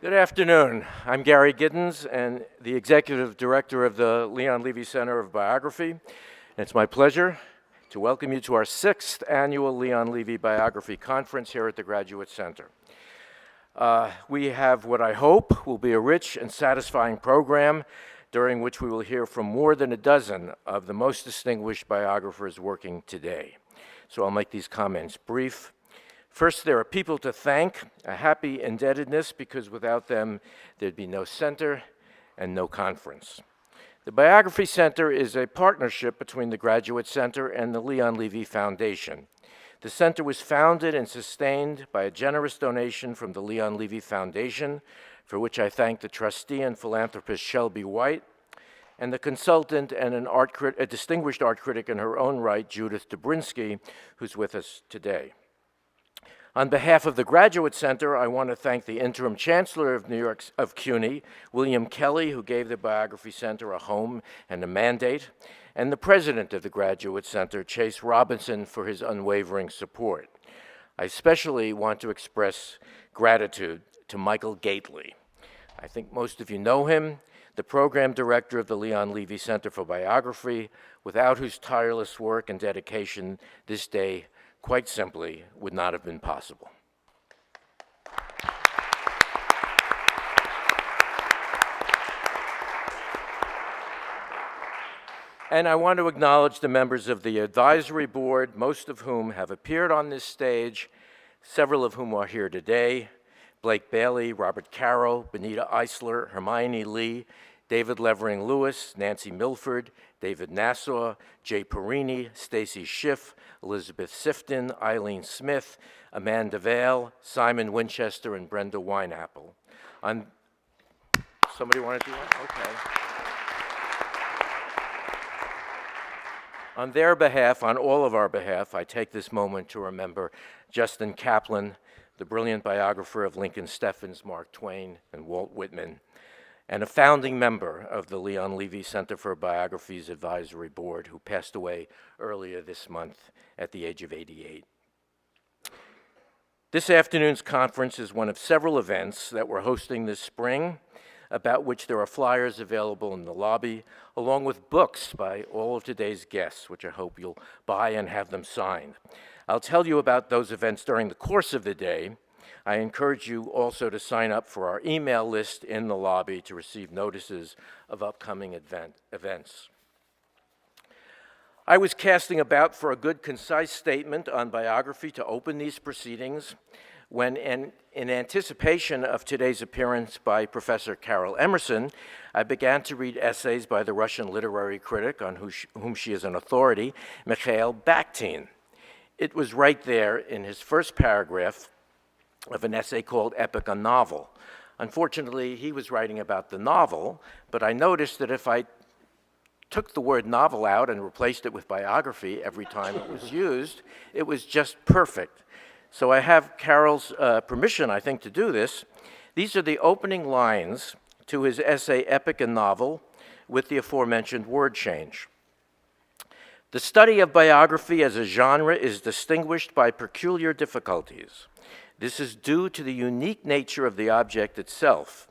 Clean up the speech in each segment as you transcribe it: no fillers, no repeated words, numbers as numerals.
Good afternoon. I'm Gary Giddins, and the Executive Director of the Leon Levy Center of Biography. And it's my pleasure to welcome you to our 6th annual Leon Levy Biography Conference here at the Graduate Center. We have what I hope will be a rich and satisfying program during which we will hear from more than a dozen of the most distinguished biographers working today. So I'll make these comments brief. First, there are people to thank, a happy indebtedness, because without them, there'd be no center and no conference. The Biography Center is a partnership between the Graduate Center and the Leon Levy Foundation. The center was founded and sustained by a generous donation from the Leon Levy Foundation, for which I thank the trustee and philanthropist Shelby White, and the consultant and a distinguished art critic in her own right, Judith Dobrinsky, who's with us today. On behalf of the Graduate Center, I want to thank the Interim Chancellor of CUNY, William Kelly, who gave the Biography Center a home and a mandate, and the President of the Graduate Center, Chase Robinson, for his unwavering support. I especially want to express gratitude to Michael Gately. I think most of you know him, the Program Director of the Leon Levy Center for Biography, without whose tireless work and dedication this day quite simply would not have been possible. And I want to acknowledge the members of the advisory board, most of whom have appeared on this stage, several of whom are here today: Blake Bailey, Robert Caro, Benita Eisler, Hermione Lee, David Levering Lewis, Nancy Milford, David Nassau, Jay Perini, Stacy Schiff, Elizabeth Sifton, Eileen Smith, Amanda Vale, Simon Winchester, and Brenda Wineapple. Somebody want to do that? Okay. On their behalf, on all of our behalf, I take this moment to remember Justin Kaplan, the brilliant biographer of Lincoln Steffens, Mark Twain, and Walt Whitman, and a founding member of the Leon Levy Center for Biography's advisory board, who passed away earlier this month at the age of 88. This afternoon's conference is one of several events that we're hosting this spring, about which there are flyers available in the lobby, along with books by all of today's guests, which I hope you'll buy and have them signed. I'll tell you about those events during the course of the day. I encourage you also to sign up for our email list in the lobby to receive notices of upcoming events. I was casting about for a good, concise statement on biography to open these proceedings when, in anticipation of today's appearance by Professor Carol Emerson, I began to read essays by the Russian literary critic, on whom she is an authority, Mikhail Bakhtin. It was right there in his first paragraph of an essay called Epic, a Novel. Unfortunately, he was writing about the novel, but I noticed that if I took the word novel out and replaced it with biography every time it was used, it was just perfect. So I have Carol's permission, I think, to do this. These are the opening lines to his essay Epic and Novel, with the aforementioned word change. The study of biography as a genre is distinguished by peculiar difficulties. This is due to the unique nature of the object itself.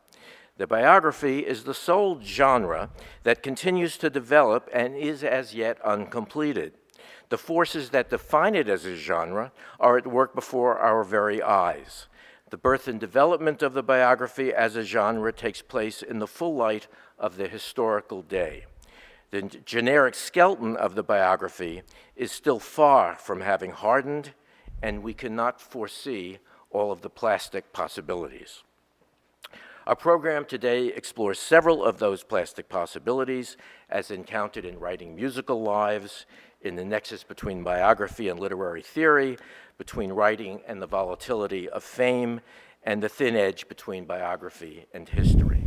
The biography is the sole genre that continues to develop and is as yet uncompleted. The forces that define it as a genre are at work before our very eyes. The birth and development of the biography as a genre takes place in the full light of the historical day. The generic skeleton of the biography is still far from having hardened, and we cannot foresee all of the plastic possibilities. Our program today explores several of those plastic possibilities as encountered in writing musical lives, in the nexus between biography and literary theory, between writing and the volatility of fame, and the thin edge between biography and history.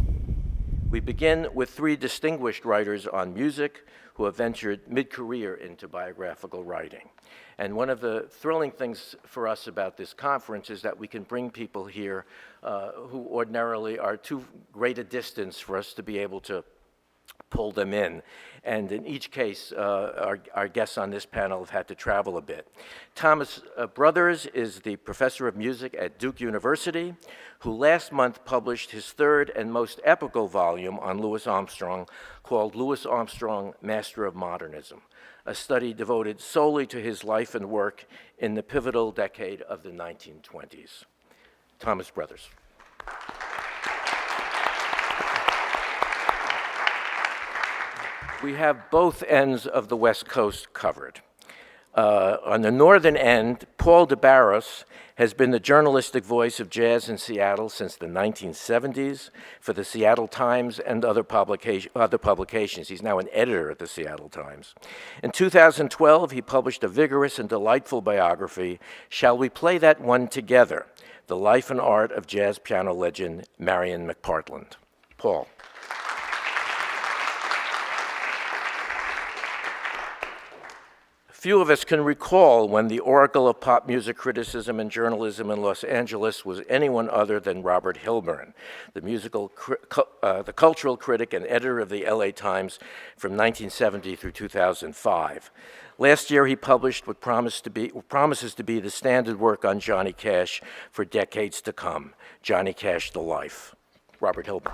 We begin with 3 distinguished writers on music who have ventured mid-career into biographical writing. And one of the thrilling things for us about this conference is that we can bring people here who ordinarily are too great a distance for us to be able to pull them in. And in each case, our guests on this panel have had to travel a bit. Thomas Brothers is the professor of music at Duke University, who last month published his third and most epical volume on Louis Armstrong, called Louis Armstrong, Master of Modernism, a study devoted solely to his life and work in the pivotal decade of the 1920s. Thomas Brothers. We have both ends of the West Coast covered. On the northern end, Paul de Barros has been the journalistic voice of jazz in Seattle since the 1970s for the Seattle Times and other publications. He's now an editor at the Seattle Times. In 2012, he published a vigorous and delightful biography, Shall We Play That One Together? The Life and Art of Jazz Piano Legend Marian McPartland. Paul. Few of us can recall when the oracle of pop music criticism and journalism in Los Angeles was anyone other than Robert Hilburn, the cultural critic and editor of the LA Times from 1970 through 2005. Last year, he published what promises to be the standard work on Johnny Cash for decades to come, Johnny Cash, The Life. Robert Hilburn.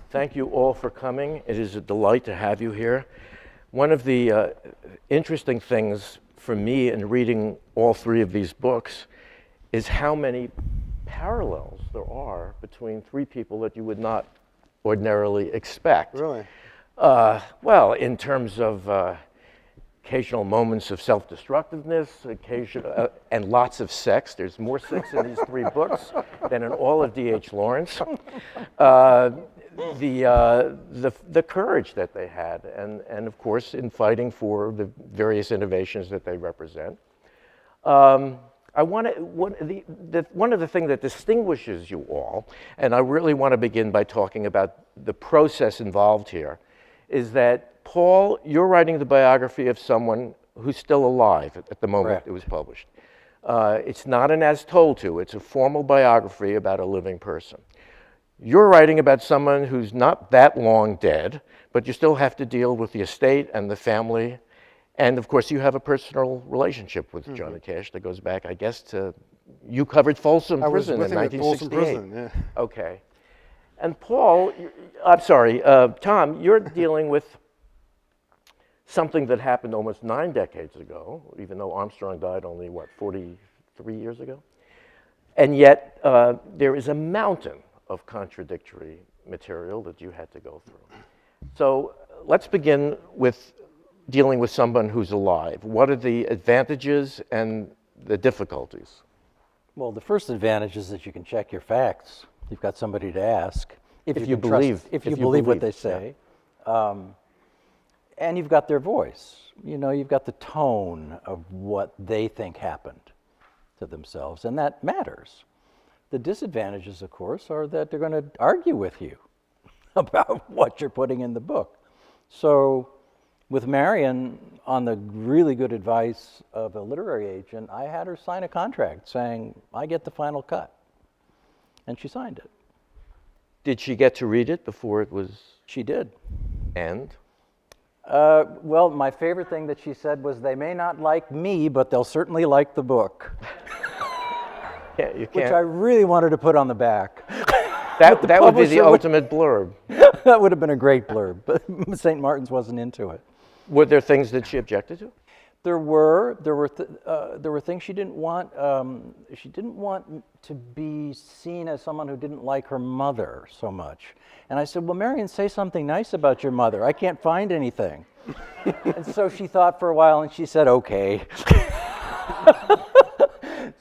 Thank you all for coming. It is a delight to have you here. One of the interesting things for me in reading all three of these books is how many parallels there are between three people that you would not ordinarily expect. Really? Well, in terms of occasional moments of self-destructiveness, and lots of sex. There's more sex in these three books than in all of D.H. Lawrence. The courage that they had, and of course in fighting for the various innovations that they represent. One of the things that distinguishes you all, and I really want to begin by talking about the process involved here, is that Paul, you're writing the biography of someone who's still alive at the moment it was published. It's not an as told to, it's a formal biography about a living person. You're writing about someone who's not that long dead, but you still have to deal with the estate and the family. And of course, you have a personal relationship with Johnny Cash that goes back, I guess, to, you covered Folsom Prison in 1968. Yeah. Okay. And Paul, Tom, you're dealing with something that happened almost 9 decades ago, even though Armstrong died only, 43 years ago? And yet, there is a mountain of contradictory material that you had to go through. So let's begin with dealing with someone who's alive. What are the advantages and the difficulties? Well, the first advantage is that you can check your facts. You've got somebody to ask. If you believe what they say. Yeah. And you've got their voice. You know, you've got the tone of what they think happened to themselves, and that matters. The disadvantages, of course, are that they're going to argue with you about what you're putting in the book. So with Marian, on the really good advice of a literary agent, I had her sign a contract saying, I get the final cut. And she signed it. Did she get to read it before it was? She did. And? Well, my favorite thing that she said was, they may not like me, but they'll certainly like the book. Yeah, you can't. Which I really wanted to put on the back. That would be the ultimate blurb. That would have been a great blurb, but St. Martin's wasn't into it. Were there things that she objected to? There were things she didn't want. She didn't want to be seen as someone who didn't like her mother so much. And I said, well, Marian, say something nice about your mother. I can't find anything. And so she thought for a while, and she said, okay.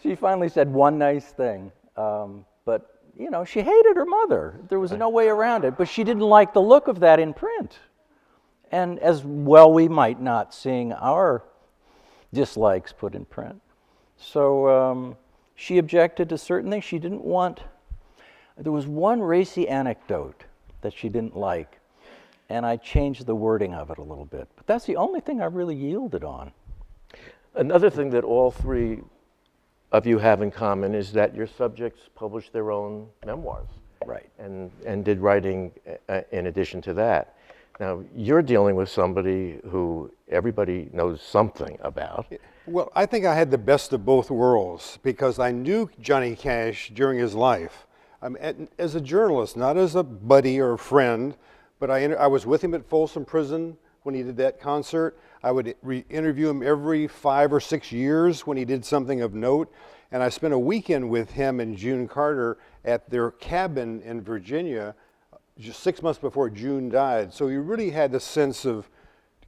She finally said one nice thing. But, you know, she hated her mother. There was no way around it. But she didn't like the look of that in print. And as well we might not, seeing our dislikes put in print. So she objected to certain things. She didn't want, there was one racy anecdote that she didn't like, and I changed the wording of it a little bit. But that's the only thing I really yielded on. Another thing that all three of you have in common is that your subjects published their own memoirs. Right. And did writing in addition to that. Now, you're dealing with somebody who everybody knows something about. Well, I think I had the best of both worlds because I knew Johnny Cash during his life. As a journalist, not as a buddy or a friend, but I was with him at Folsom Prison when he did that concert. I would interview him every 5 or 6 years when he did something of note. And I spent a weekend with him and June Carter at their cabin in Virginia just 6 months before June died. So you really had a sense of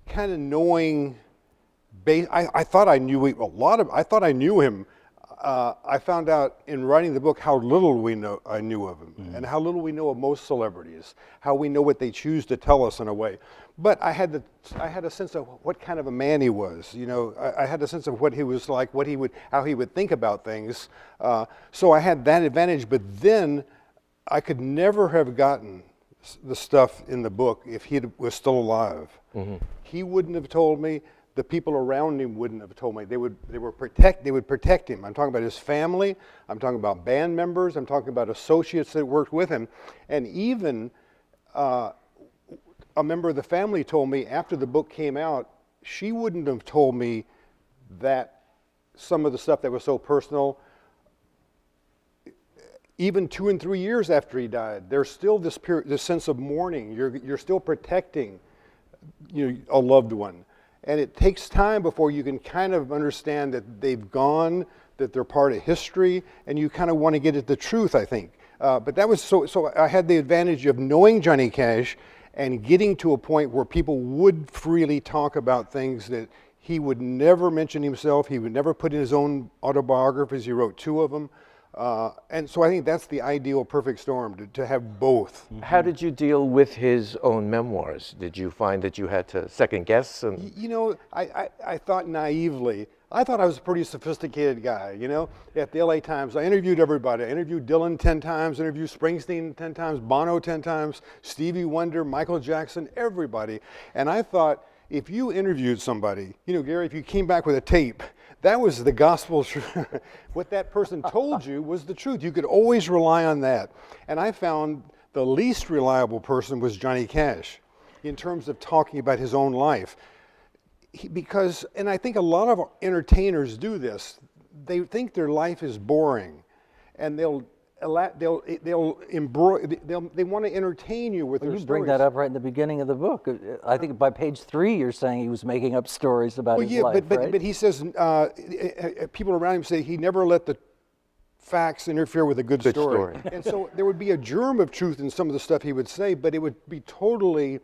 kind of knowing. I thought I knew I thought I knew him. I found out in writing the book how little I knew of him, and how little we know of most celebrities, how we know what they choose to tell us in a way. But I had a sense of what kind of a man he was. You know, I had a sense of what he was like, how he would think about things. So I had that advantage. But then I could never have gotten the stuff in the book if he was still alive. Mm-hmm. He wouldn't have told me. The people around him wouldn't have told me. They would protect him. I'm talking about his family. I'm talking about band members. I'm talking about associates that worked with him. And even a member of the family told me after the book came out, she wouldn't have told me that some of the stuff that was so personal. Even 2 and 3 years after he died, there's still this sense of mourning. You're still protecting, a loved one. And it takes time before you can kind of understand that they've gone, that they're part of history, and you kind of want to get at the truth, I think. But that was so I had the advantage of knowing Johnny Cash and getting to a point where people would freely talk about things that he would never mention himself. He would never put in his own autobiographies. He wrote 2 of them. And so I think that's the ideal perfect storm, to have both. How did you deal with his own memoirs? Did you find that you had to second guess? I thought naively, I thought I was a pretty sophisticated guy, At the LA Times, I interviewed everybody. I interviewed Dylan 10 times, interviewed Springsteen 10 times, Bono 10 times, Stevie Wonder, Michael Jackson, everybody. And I thought, if you interviewed somebody, Gary, if you came back with a tape, that was the gospel truth. What that person told you was the truth. You could always rely on that. And I found the least reliable person was Johnny Cash in terms of talking about his own life. And I think a lot of entertainers do this. They think their life is boring, and they want to entertain you with their stories. You bring that up right in the beginning of the book. I think by page 3 you're saying he was making up stories about his life, right? But he says, people around him say he never let the facts interfere with a good story. And so there would be a germ of truth in some of the stuff he would say, but it would be totally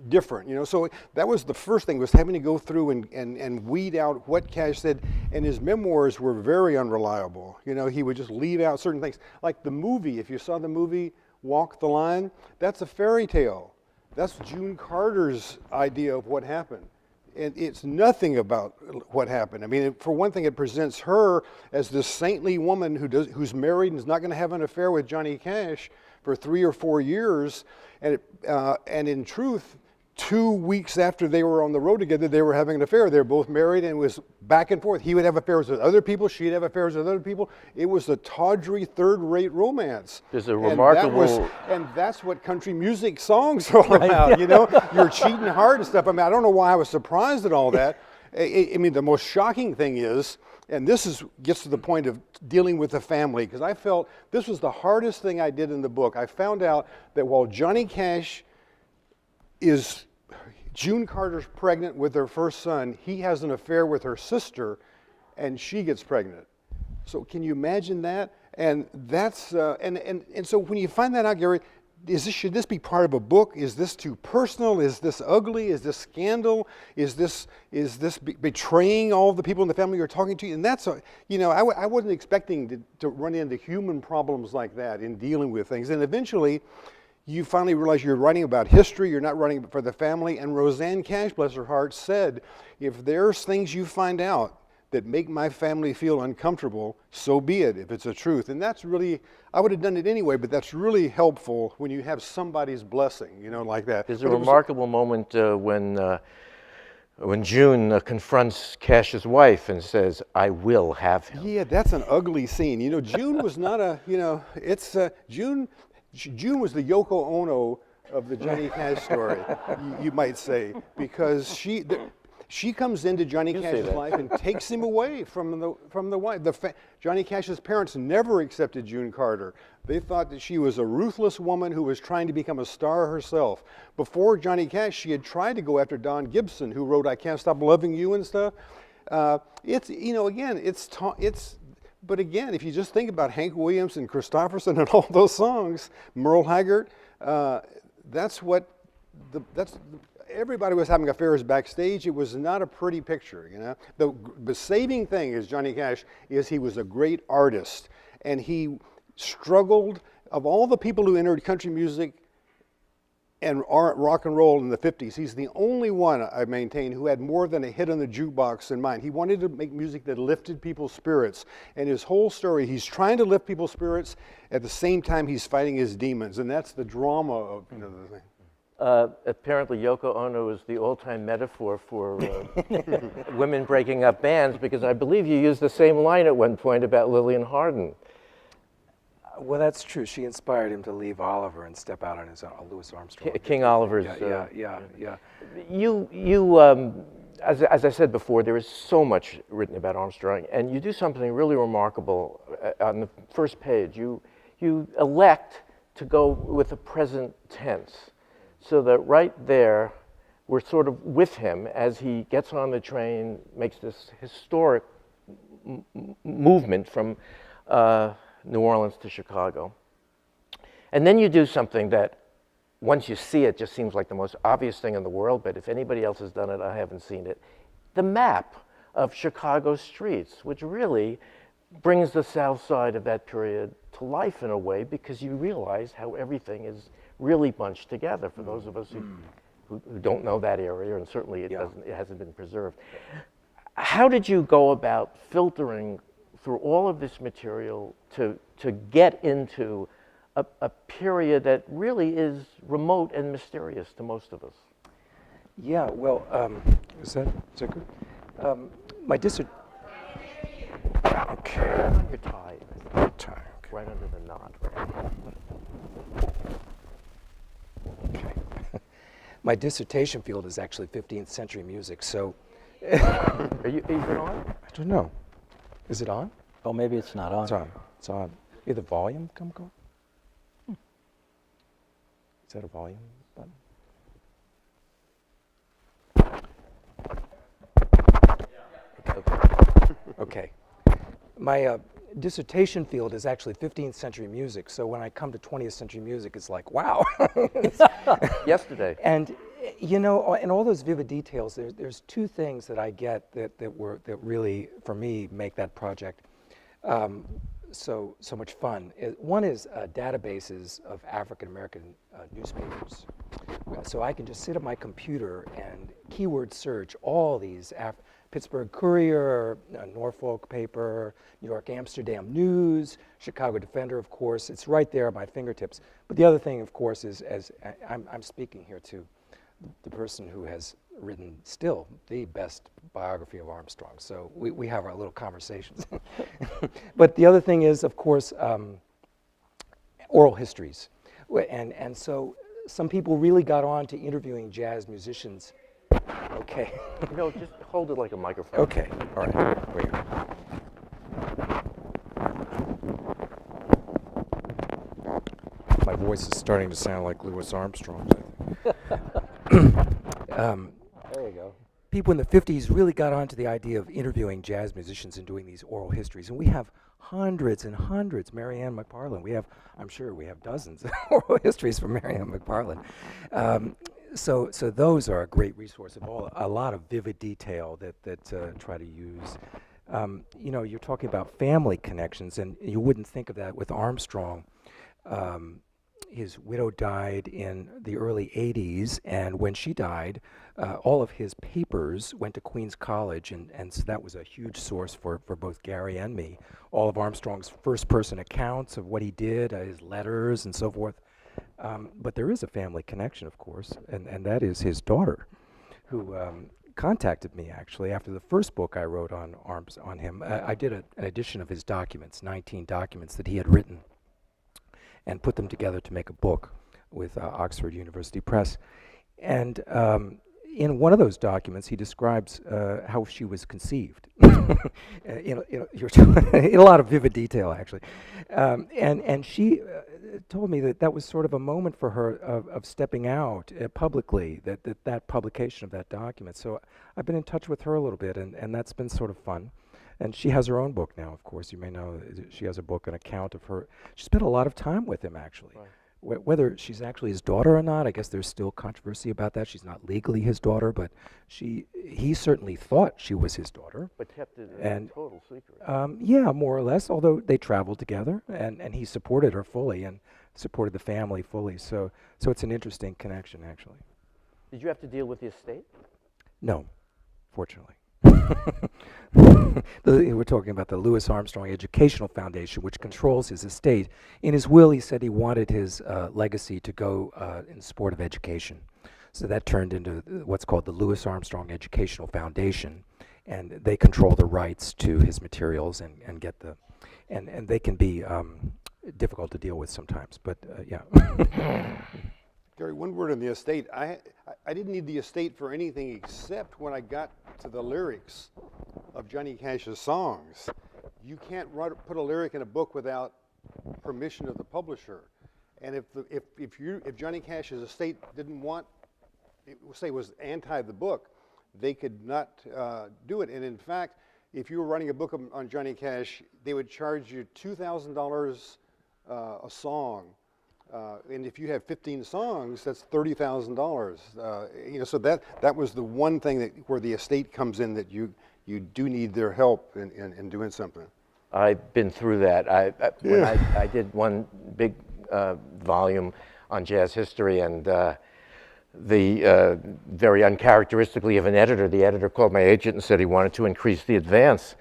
different, So that was the first thing, was having to go through and weed out what Cash said. And his memoirs were very unreliable. He would just leave out certain things. Like the movie, if you saw the movie Walk the Line, that's a fairy tale. That's June Carter's idea of what happened. And it's nothing about what happened. I mean, for one thing, it presents her as this saintly woman who's married and is not going to have an affair with Johnny Cash for 3 or 4 years. And in truth, 2 weeks after they were on the road together, they were having an affair. They were both married, and it was back and forth. He would have affairs with other people. She'd have affairs with other people. It was a tawdry, third-rate romance. There's a remarkable... And that's what country music songs are all about, You're cheating hard and stuff. I mean, I don't know why I was surprised at all that. I mean, the most shocking thing is, and gets to the point of dealing with the family, because I felt this was the hardest thing I did in the book. I found out that while Johnny Cash June Carter's pregnant with their first son, he has an affair with her sister, and she gets pregnant. So can you imagine that? And that's and so when you find that out, Gary, should this be part of a book? Is this too personal? Is this ugly? Is this scandal? Is this betraying all of the people in the family you're talking to? And that's I wasn't expecting to run into human problems like that in dealing with things. And eventually, you finally realize you're writing about history, you're not writing for the family. And Roseanne Cash, bless her heart, said, if there's things you find out that make my family feel uncomfortable, so be it, if it's a truth. And that's really, I would have done it anyway, but that's really helpful when you have somebody's blessing, like that. There's a remarkable moment when when June confronts Cash's wife and says, "I will have him." Yeah, that's an ugly scene. You know, June was not a, you know, it's June was the Yoko Ono of the Johnny Cash story, you might say, because she comes into Johnny Cash's life and takes him away from the wife. Johnny Cash's parents never accepted June Carter. They thought that she was a ruthless woman who was trying to become a star herself. Before Johnny Cash, she had tried to go after Don Gibson, who wrote "I Can't Stop Loving You" and stuff. It's, you know, again, but again, if you just think about Hank Williams and Christopherson and all those songs, Merle Haggard, everybody was having affairs backstage. It was not a pretty picture, you know. The saving thing is Johnny Cash is he was a great artist, and he struggled. Of all the people who entered country music and rock and roll in the 50s, he's the only one, I maintain, who had more than a hit on the jukebox in mind. He wanted to make music that lifted people's spirits. And his whole story, he's trying to lift people's spirits at the same time he's fighting his demons. And that's the drama of, you know, the thing. Apparently, Yoko Ono is the all-time metaphor for women breaking up bands, because I believe you used the same line at one point about Lillian Harden. Well, that's true. She inspired him to leave Oliver and step out on his own, Louis Armstrong. King Oliver's. Yeah. As I said before, there is so much written about Armstrong, and you do something really remarkable on the first page. You elect to go with the present tense, so that right there, we're sort of with him as he gets on the train, makes this historic movement from New Orleans to Chicago. And then you do something that, once you see it, just seems like the most obvious thing in the world, but if anybody else has done it, I haven't seen it. The map of Chicago streets, which really brings the south side of that period to life in a way, because you realize how everything is really bunched together for those of us who don't know that area, and certainly it hasn't been preserved. How did you go about filtering through all of this material to get into a period that really is remote and mysterious to most of us? Yeah, well, is that good? My dissertation. Okay. On your tie. Tie. Okay. Right under the knot. Okay. My dissertation field is actually 15th century music, so. Is it on? I don't know. Is it on? Oh, maybe it's not on. It's on. It's on. Is the volume come on? Is that a volume button? Okay. My dissertation field is actually 15th century music, so when I come to 20th century music, it's like, wow. Yesterday. And you know, in all those vivid details, there's two things that I get that really, for me, make that project so much fun. One is databases of African American newspapers. So I can just sit at my computer and keyword search all these Pittsburgh Courier, Norfolk paper, New York Amsterdam News, Chicago Defender, of course. It's right there at my fingertips. But the other thing, of course, is as I'm speaking here to the person who has written still the best biography of Armstrong. So we have our little conversations. But the other thing is, of course, oral histories. And so some people really got on to interviewing jazz musicians. Okay. No, just hold it like a microphone. Okay, all right. Wait. My voice is starting to sound like Louis Armstrong's, I think. There you go. People in the 50s really got onto the idea of interviewing jazz musicians and doing these oral histories. And we have hundreds and hundreds. Marian McPartland. I'm sure we have dozens of oral histories from Marian McPartland. So those are a great resource of a lot of vivid detail that try to use. You know, you're talking about family connections, and you wouldn't think of that with Armstrong. His widow died in the early 80s, and when she died, all of his papers went to Queens College, and so that was a huge source for both Gary and me. All of Armstrong's first-person accounts of what he did, his letters and so forth. But there is a family connection, of course, and that is his daughter, who contacted me actually after the first book I wrote on him. I did an edition of his documents, 19 documents that he had written, and put them together to make a book with Oxford University Press. And in one of those documents, he describes how she was conceived in a lot of vivid detail, actually. And she told me that was sort of a moment for her of stepping out publicly, that publication of that document. So I've been in touch with her a little bit, and that's been sort of fun. And she has her own book now, of course. You may know she has a book, an account of her. She spent a lot of time with him, actually. Right. Whether she's actually his daughter or not, I guess there's still controversy about that. She's not legally his daughter, but he certainly thought she was his daughter. But kept it a total secret. Yeah, more or less, although they traveled together, and he supported her fully and supported the family fully. So it's an interesting connection, actually. Did you have to deal with the estate? No, fortunately. We're talking about the Louis Armstrong Educational Foundation, which controls his estate. In his will, he said he wanted his legacy to go in the sport of education. So that turned into what's called the Louis Armstrong Educational Foundation, and they control the rights to his materials and get the, and they can be difficult to deal with sometimes. But yeah. Gary, one word on the estate. I didn't need the estate for anything except when I got to the lyrics of Johnny Cash's songs. You can't put a lyric in a book without permission of the publisher. And if Johnny Cash's estate didn't want, say was anti the book, they could not do it. And in fact, if you were writing a book on Johnny Cash, they would charge you $2,000 a song. And if you have 15 songs, that's $30,000. So that was the one thing where the estate comes in, that you do need their help in doing something. I've been through that. When I did one big volume on jazz history, and very uncharacteristically of an editor, the editor called my agent and said he wanted to increase the advance.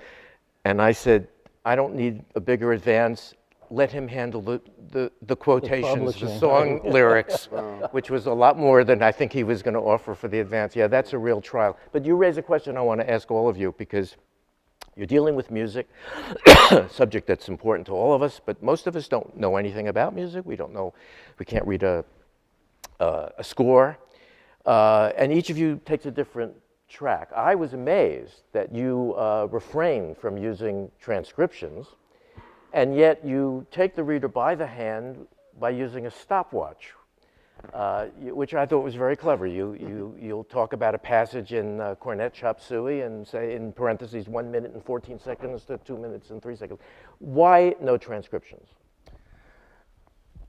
And I said, I don't need a bigger advance. Let him handle the quotations, the song lyrics, which was a lot more than I think he was going to offer for the advance. Yeah, that's a real trial. But you raise a question I want to ask all of you, because you're dealing with music, a subject that's important to all of us, but most of us don't know anything about music. We don't know, we can't read a score, and each of you takes a different track. I was amazed that you refrained from using transcriptions, and yet you take the reader by the hand by using a stopwatch, which I thought was very clever. You'll talk about a passage in Cornet Chop Suey and say in parentheses 1 minute and 14 seconds to 2 minutes and 3 seconds. Why no transcriptions?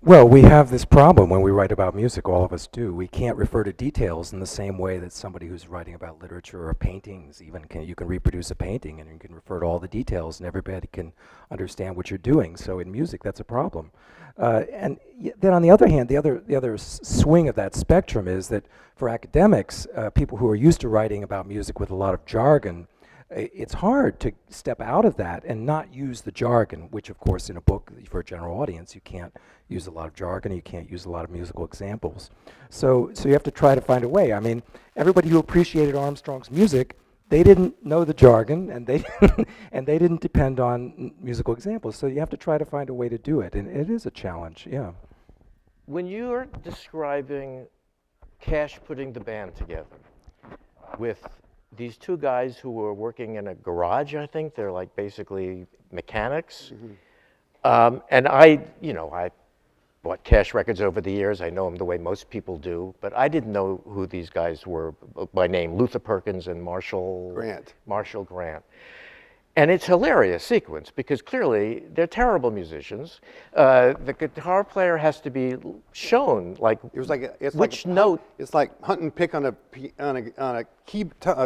Well, we have this problem when we write about music, all of us do. We can't refer to details in the same way that somebody who's writing about literature or paintings even can. You can reproduce a painting and you can refer to all the details and everybody can understand what you're doing. So in music, that's a problem. And then on the other hand, the other swing of that spectrum is that for academics, people who are used to writing about music with a lot of jargon, it's hard to step out of that and not use the jargon, which of course in a book for a general audience, you can't use a lot of jargon, you can't use a lot of musical examples. So you have to try to find a way. I mean, everybody who appreciated Armstrong's music, they didn't know the jargon and they and they didn't depend on musical examples. So you have to try to find a way to do it, and it is a challenge, yeah. When you're describing Cash putting the band together with these two guys who were working in a garage, I think they're like basically mechanics. Mm-hmm. And I bought Cash records over the years. I know them the way most people do, but I didn't know who these guys were by name, Luther Perkins and Marshall Grant. And it's a hilarious sequence because clearly they're terrible musicians. The guitar player has to be shown which note. It's like hunt and pick on a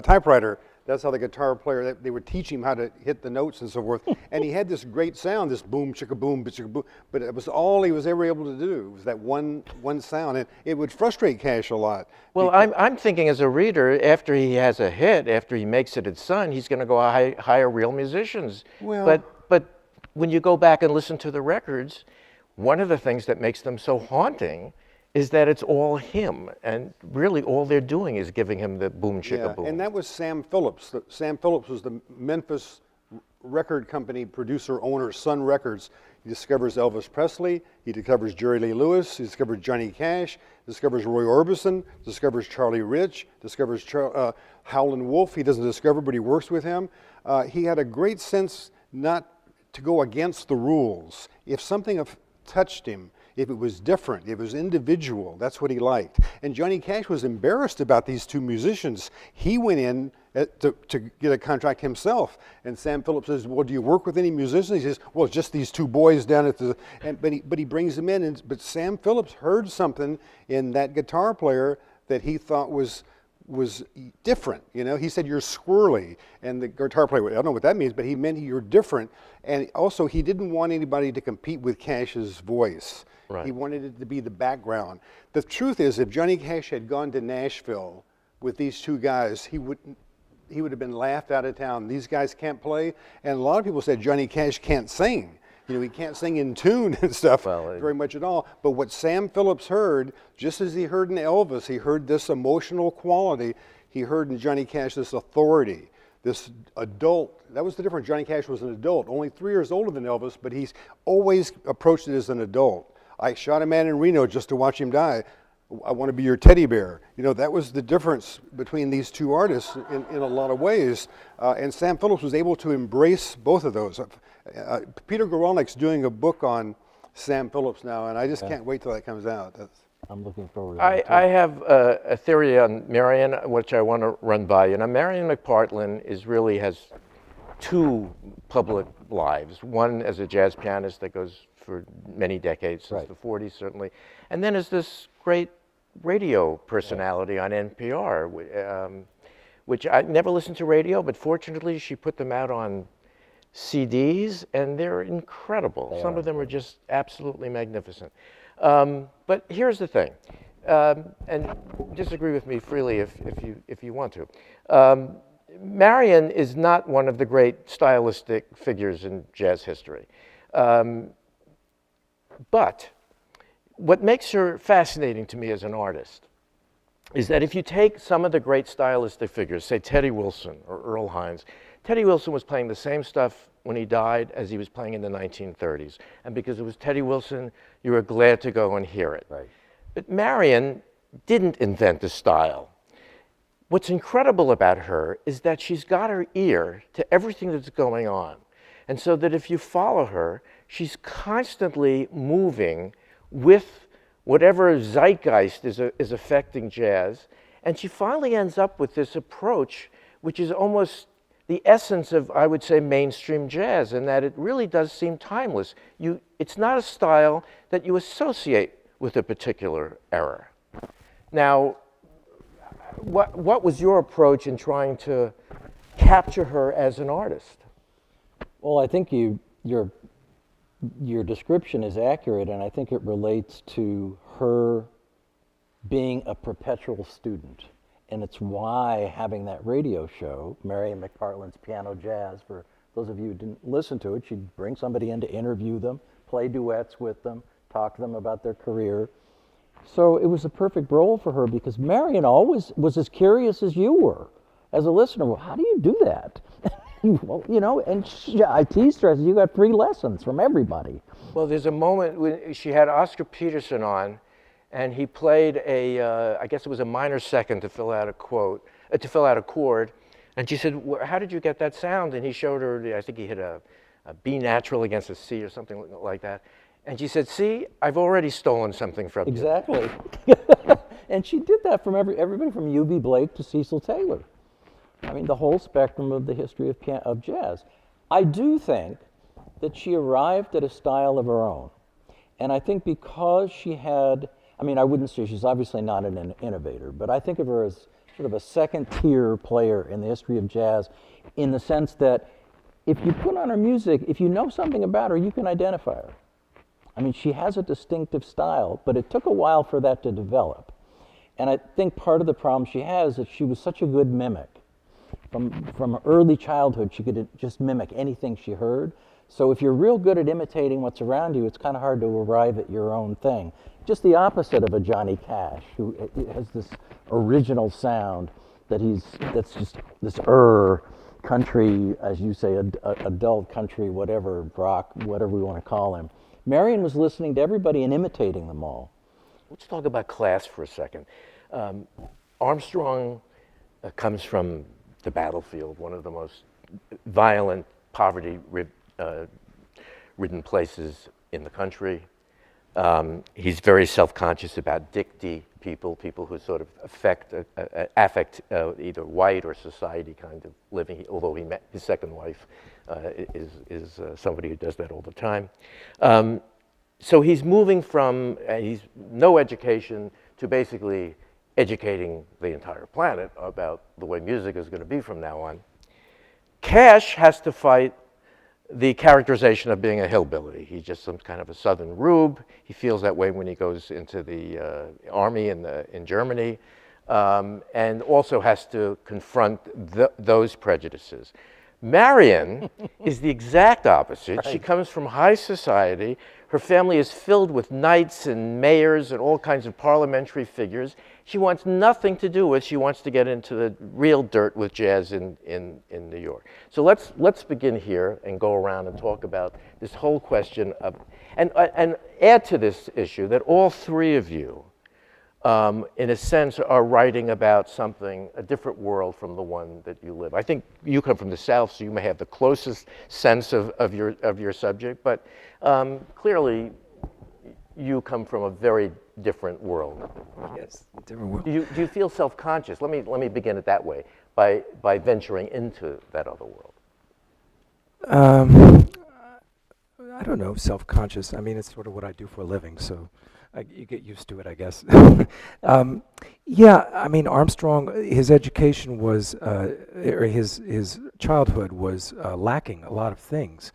typewriter. That's how the guitar player, they would teach him how to hit the notes and so forth. And he had this great sound, this boom, chicka boom, chicka boom, but it was all he was ever able to do, was that one sound. And it would frustrate Cash a lot. Well, I'm thinking as a reader, after he has a hit, after he makes it its son, he's going to go hire real musicians. Well, but when you go back and listen to the records, one of the things that makes them so haunting is that it's all him, and really all they're doing is giving him the boom chicka boom. And that was Sam Phillips. Sam Phillips was the Memphis record company producer, owner, Sun Records. He discovers Elvis Presley, he discovers Jerry Lee Lewis, he discovers Johnny Cash, discovers Roy Orbison, discovers Charlie Rich, discovers Howlin' Wolf. He doesn't discover, but he works with him. He had a great sense not to go against the rules. If something touched him, if it was different, if it was individual, that's what he liked. And Johnny Cash was embarrassed about these two musicians. He went in to get a contract himself. And Sam Phillips says, well, do you work with any musicians? He says, well, just these two boys down at the, but he brings them in. But Sam Phillips heard something in that guitar player that he thought was different. He said, you're squirrely. And the guitar player, I don't know what that means, but he meant you're different. And also, he didn't want anybody to compete with Cash's voice. Right. He wanted it to be the background. The truth is, if Johnny Cash had gone to Nashville with these two guys, he would have been laughed out of town. These guys can't play. And a lot of people said Johnny Cash can't sing. He can't sing in tune and stuff very much at all. But what Sam Phillips heard, just as he heard in Elvis, he heard this emotional quality. He heard in Johnny Cash this authority, this adult. That was the difference. Johnny Cash was an adult, only 3 years older than Elvis, but he's always approached it as an adult. I shot a man in Reno just to watch him die. I want to be your teddy bear. That was the difference between these two artists in a lot of ways. And Sam Phillips was able to embrace both of those. Peter Goralnik's doing a book on Sam Phillips now, and I just can't wait till that comes out. I'm looking forward to that. I have a theory on Marian, which I want to run by you. Now, Marian McPartland has 2 public lives. One as a jazz pianist that goes for many decades, since the 40s certainly. And then as this great radio personality on NPR, which I never listened to radio, but fortunately she put them out on CDs, and they're incredible. Some of them are just absolutely magnificent. But here's the thing, and disagree with me freely if you want to. Marian is not one of the great stylistic figures in jazz history. But what makes her fascinating to me as an artist is that if you take some of the great stylistic figures, say Teddy Wilson or Earl Hines, Teddy Wilson was playing the same stuff when he died as he was playing in the 1930s. And because it was Teddy Wilson, you were glad to go and hear it. Right. But Marian didn't invent the style. What's incredible about her is that she's got her ear to everything that's going on. And so that if you follow her, she's constantly moving with whatever zeitgeist is affecting jazz. And she finally ends up with this approach, which is almost the essence of, I would say, mainstream jazz, and that it really does seem timeless. It's not a style that you associate with a particular era. Now, what was your approach in trying to capture her as an artist? Well, I think your description is accurate, and I think it relates to her being a perpetual student. And it's why having that radio show, Marian McPartland's Piano Jazz, for those of you who didn't listen to it, she'd bring somebody in to interview them, play duets with them, talk to them about their career. So it was a perfect role for her because Marian always was as curious as you were as a listener. Well, how do you do that? Well, and I teased her, I said, you got free lessons from everybody. Well, there's a moment when she had Oscar Peterson on, and he played I guess it was a minor second to fill out a chord, and she said, how did you get that sound? And he showed her, I think he hit a B natural against a C or something like that. And she said, see, I've already stolen something from you. Exactly. And she did that from everybody from U.B. Blake to Cecil Taylor. I mean, the whole spectrum of the history of jazz. I do think that she arrived at a style of her own. And I think because she had, I wouldn't say she's obviously not an innovator, but I think of her as sort of a second-tier player in the history of jazz in the sense that if you put on her music, if you know something about her, you can identify her. She has a distinctive style, but it took a while for that to develop. And I think part of the problem she has is that she was such a good mimic. From early childhood, she could just mimic anything she heard. So if you're real good at imitating what's around you, it's kind of hard to arrive at your own thing. Just the opposite of a Johnny Cash, who has this original sound that's just this country, as you say, adult country, whatever, rock, whatever we want to call him. Marian was listening to everybody and imitating them all. Let's talk about class for a second. Armstrong comes from the battlefield, one of the most violent, poverty-ridden places in the country. He's very self-conscious about dicty people who sort of affect either white or society kind of living, although he met his second wife is somebody who does that all the time. So he's moving from he's no education to basically educating the entire planet about the way music is going to be from now on. Cash has to fight the characterization of being a hillbilly. He's just some kind of a southern rube. He feels that way when he goes into the army in Germany, and also has to confront those prejudices. Marian is the exact opposite. Right. She comes from high society. Her family is filled with knights and mayors and all kinds of parliamentary figures. She wants nothing to do with, she wants to get into the real dirt with jazz in New York. So let's begin here and go around and talk about this whole question of, and add to this issue that all three of you, in a sense, are writing about something, a different world from the one that you live. I think you come from the South, so you may have the closest sense of your subject, but clearly you come from a very different world. Yes, different world. Do you feel self-conscious? Let me begin it that way, by venturing into that other world. I don't know, self-conscious. I mean, it's sort of what I do for a living, so you get used to it, I guess. Yeah, I mean, Armstrong, his education was, or his childhood was lacking a lot of things,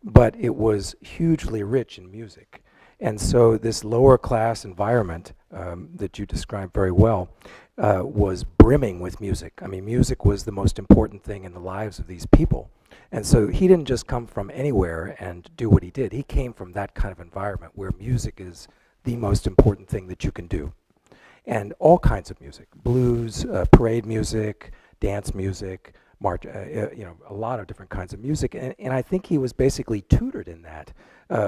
but it was hugely rich in music. And so this lower class environment that you described very well was brimming with music. I mean, music was the most important thing in the lives of these people. And so he didn't just come from anywhere and do what he did. He came from that kind of environment where music is the most important thing that you can do. And all kinds of music, blues, parade music, dance music, a lot of different kinds of music. And I think he was basically tutored in that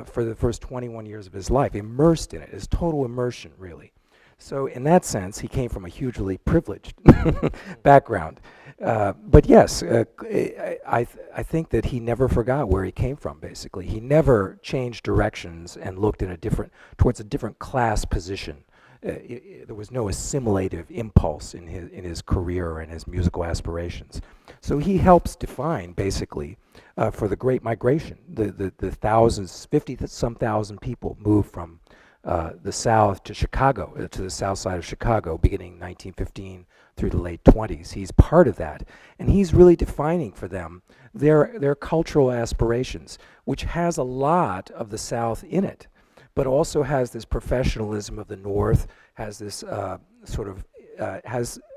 for the first 21 years of his life, immersed in it, his total immersion, really. So in that sense, he came from a hugely privileged background. But yes, I think that he never forgot where he came from, basically. He never changed directions and looked in towards a different class position. There was no assimilative impulse in his career and his musical aspirations. So he helps define, basically, for the Great Migration, the thousands, 50-some thousand people moved from the South to Chicago, to the South Side of Chicago, beginning 1915 through the late 20s. He's part of that, and he's really defining for them their cultural aspirations, which has a lot of the South in it, but also has this professionalism of the North, has this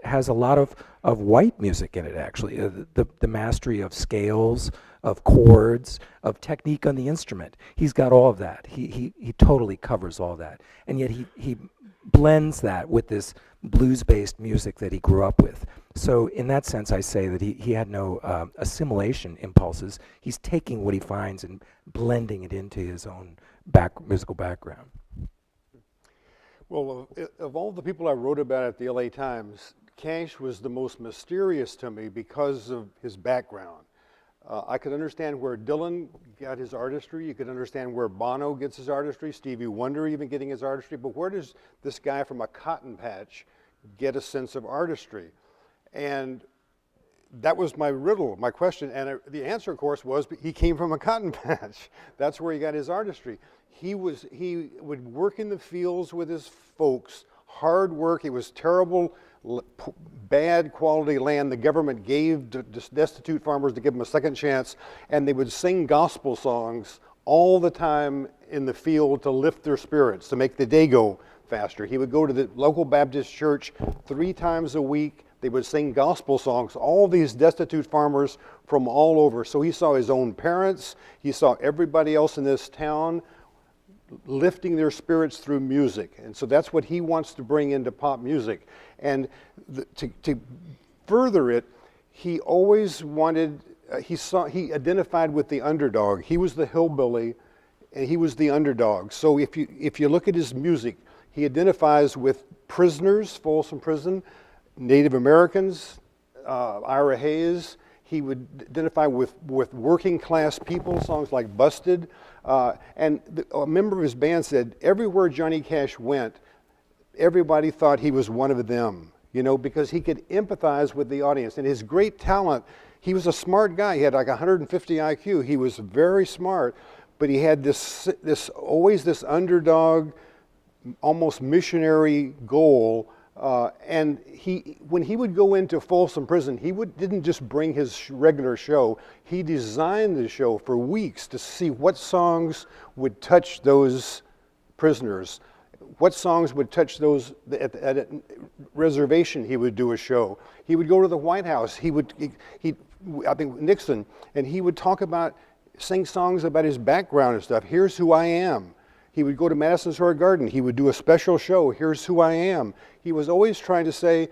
has a lot of white music in it, actually. The mastery of scales, of chords, of technique on the instrument. He's got all of that. He totally covers all that. And yet he blends that with this blues-based music that he grew up with. So in that sense, I say that he had no assimilation impulses. He's taking what he finds and blending it into his own musical background. Well, of all the people I wrote about at the LA Times, Cash was the most mysterious to me because of his background. I could understand where Dylan got his artistry. You could understand where Bono gets his artistry, Stevie Wonder even getting his artistry. But where does this guy from a cotton patch get a sense of artistry? And that was my riddle, my question. And the answer, of course, was he came from a cotton patch. That's where he got his artistry. He would work in the fields with his folks, hard work. It was terrible, bad quality land the government gave to destitute farmers to give them a second chance, and they would sing gospel songs all the time in the field to lift their spirits, to make the day go faster. He would go to the local Baptist church 3 times a week, They would sing gospel songs, all these destitute farmers from all over. So he saw his own parents, he saw everybody else in this town lifting their spirits through music. And so that's what he wants to bring into pop music. And to further it, he always wanted, he identified with the underdog. He was the hillbilly and he was the underdog. So if you look at his music, he identifies with prisoners, Folsom Prison, Native Americans, Ira Hayes. He would identify with working class people, songs like Busted. And a member of his band said, everywhere Johnny Cash went, everybody thought he was one of them, because he could empathize with the audience. And his great talent, he was a smart guy. He had like 150 IQ. He was very smart, but he had always this underdog, almost missionary goal. And when he would go into Folsom Prison, he didn't just bring his regular show. He designed the show for weeks to see what songs would touch those prisoners, what songs would touch those at a reservation. He would do a show. He would go to the White House. I think Nixon, and he would sing songs about his background and stuff. Here's who I am. He would go to Madison Square Garden. He would do a special show. Here's who I am. He was always trying to say,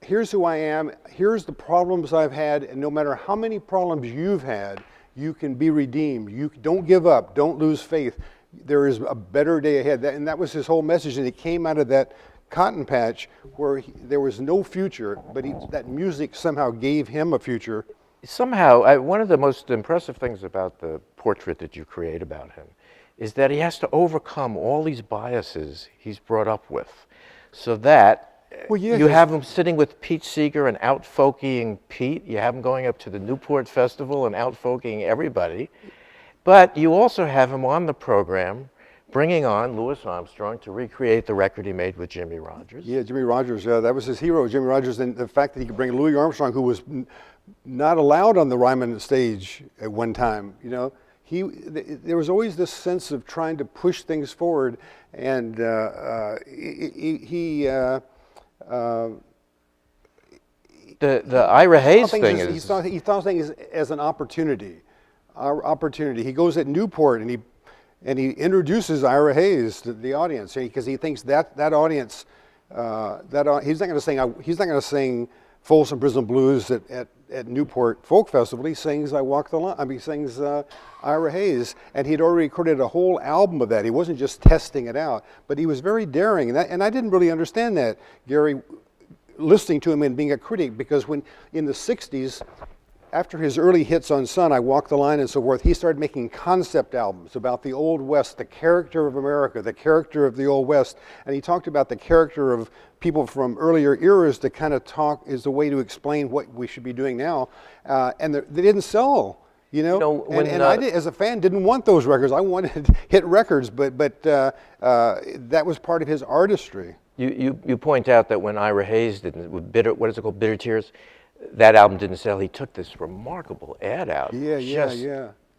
here's who I am. Here's the problems I've had. And no matter how many problems you've had, you can be redeemed. You don't give up. Don't lose faith. There is a better day ahead. And that was his whole message. And it came out of that cotton patch where there was no future, but that music somehow gave him a future. Somehow, one of the most impressive things about the portrait that you create about him is that he has to overcome all these biases he's brought up with, so that you have him sitting with Pete Seeger and out-folkying Pete. You have him going up to the Newport Festival and out-folkying everybody. But you also have him on the program bringing on Louis Armstrong to recreate the record he made with Jimmy Rogers. Yeah, Jimmy Rogers, that was his hero, Jimmy Rogers, and the fact that he could bring Louis Armstrong, who was not allowed on the Ryman stage at one time, there was always this sense of trying to push things forward, and the Ira Hayes thing is... He thought things as an opportunity. He goes at Newport and he introduces Ira Hayes to the audience because he thinks that audience, he's not going to sing Folsom Prison Blues at Newport Folk Festival. He sings I Walk the Line. He sings Ira Hayes, and he'd already recorded a whole album of that. He wasn't just testing it out, but he was very daring, and I didn't really understand that, Gary, listening to him and being a critic, because when in the 60s, after his early hits on Sun, I Walk the Line and so forth, he started making concept albums about the Old West, the character of America, the character of the Old West. And he talked about the character of people from earlier eras to kind of talk as a way to explain what we should be doing now. And they didn't sell, and I, as a fan, didn't want those records. I wanted hit records, but that was part of his artistry. You point out that when Ira Hayes did what is it called, Bitter Tears, that album didn't sell. He took this remarkable ad out,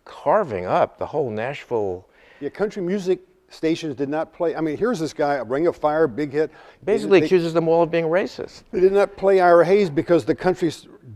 carving up the whole Nashville. Yeah, country music stations did not play. I mean, here's this guy, Ring of Fire, big hit. Basically accuses them all of being racist. They did not play Ira Hayes because the country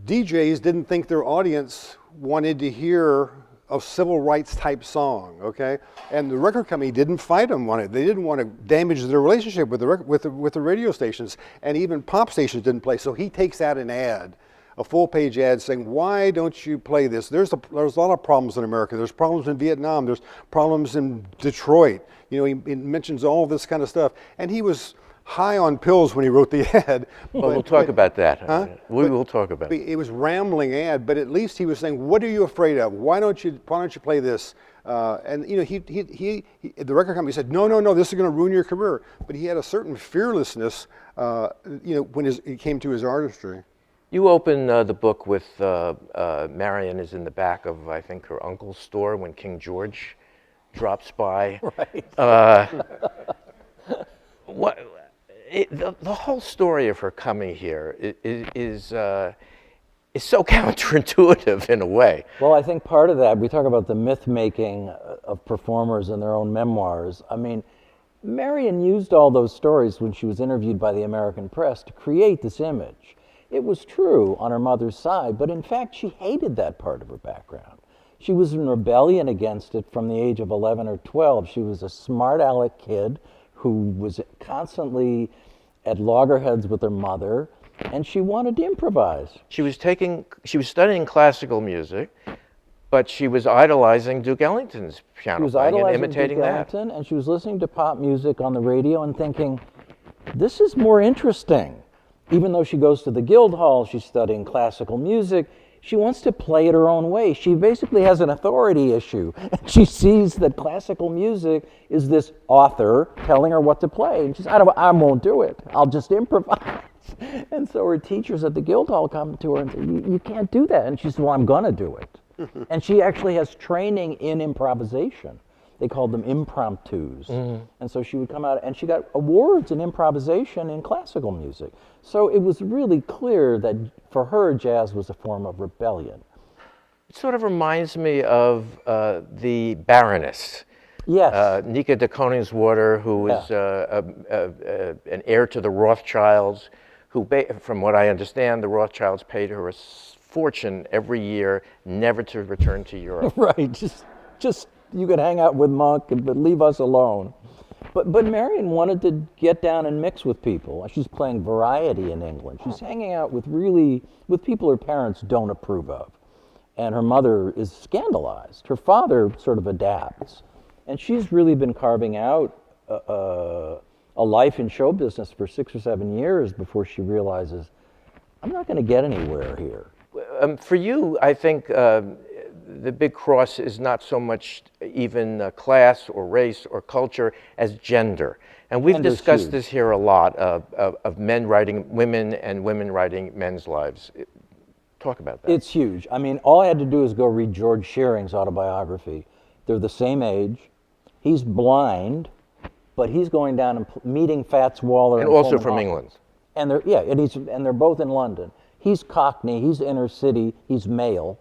DJs didn't think their audience wanted to hear a civil rights type song, okay? And the record company didn't fight them on it. They didn't want to damage their relationship with the radio stations, and even pop stations didn't play. So he takes out an ad, a full-page ad saying, why don't you play this? There's a lot of problems in America. There's problems in Vietnam. There's problems in Detroit. He mentions all this kind of stuff. And he was high on pills when he wrote the ad. Well, we'll talk about that. Huh? We will talk about it. It was rambling ad, but at least he was saying, what are you afraid of? Why don't you play this? And the record company said, no, this is going to ruin your career. But he had a certain fearlessness, when it came to his artistry. You open the book with Marian is in the back of, I think, her uncle's store when King George drops by. Right. The whole story of her coming here is so counterintuitive in a way. Well, I think part of that, we talk about the myth-making of performers and their own memoirs. I mean, Marian used all those stories when she was interviewed by the American press to create this image. It was true on her mother's side, but in fact, she hated that part of her background. She was in rebellion against it from the age of 11 or 12. She was a smart aleck kid who was constantly at loggerheads with her mother, and she wanted to improvise. She was studying classical music, but she was idolizing Duke Ellington's piano She was playing and idolizing imitating Duke that. Ellington, and she was listening to pop music on the radio and thinking, this is more interesting. Even though she goes to the Guildhall, she's studying classical music, she wants to play it her own way. She basically has an authority issue. She sees that classical music is this author telling her what to play. And she says, I won't do it. I'll just improvise. And so her teachers at the Guildhall come to her and say, you can't do that. And she says, well, I'm going to do it. And she actually has training in improvisation. They called them impromptus. And so she would come out, and she got awards in improvisation in classical music. So it was really clear that for her, jazz was a form of rebellion. It sort of reminds me of the Baroness. Yes. Nika de Koningswater, who was an heir to the Rothschilds, who, from what I understand, the Rothschilds paid her a fortune every year never to return to Europe. Right, just you could hang out with Monk, but leave us alone. But Marian wanted to get down and mix with people. She's playing variety in England. She's hanging out with people her parents don't approve of. And her mother is scandalized. Her father sort of adapts. And she's really been carving out a life in show business for 6 or 7 years before she realizes, I'm not going to get anywhere here. For you, I think the big cross is not so much even class or race or culture as gender. And we've Gender's discussed huge. this here a lot, of men writing women and women writing men's lives. Talk about that. It's huge. I mean, all I had to do is go read George Shearing's autobiography. They're the same age. He's blind, but he's going down and meeting Fats Waller. And also Coleman from Hawkins. England. And they're both in London. He's Cockney, he's inner city, he's male.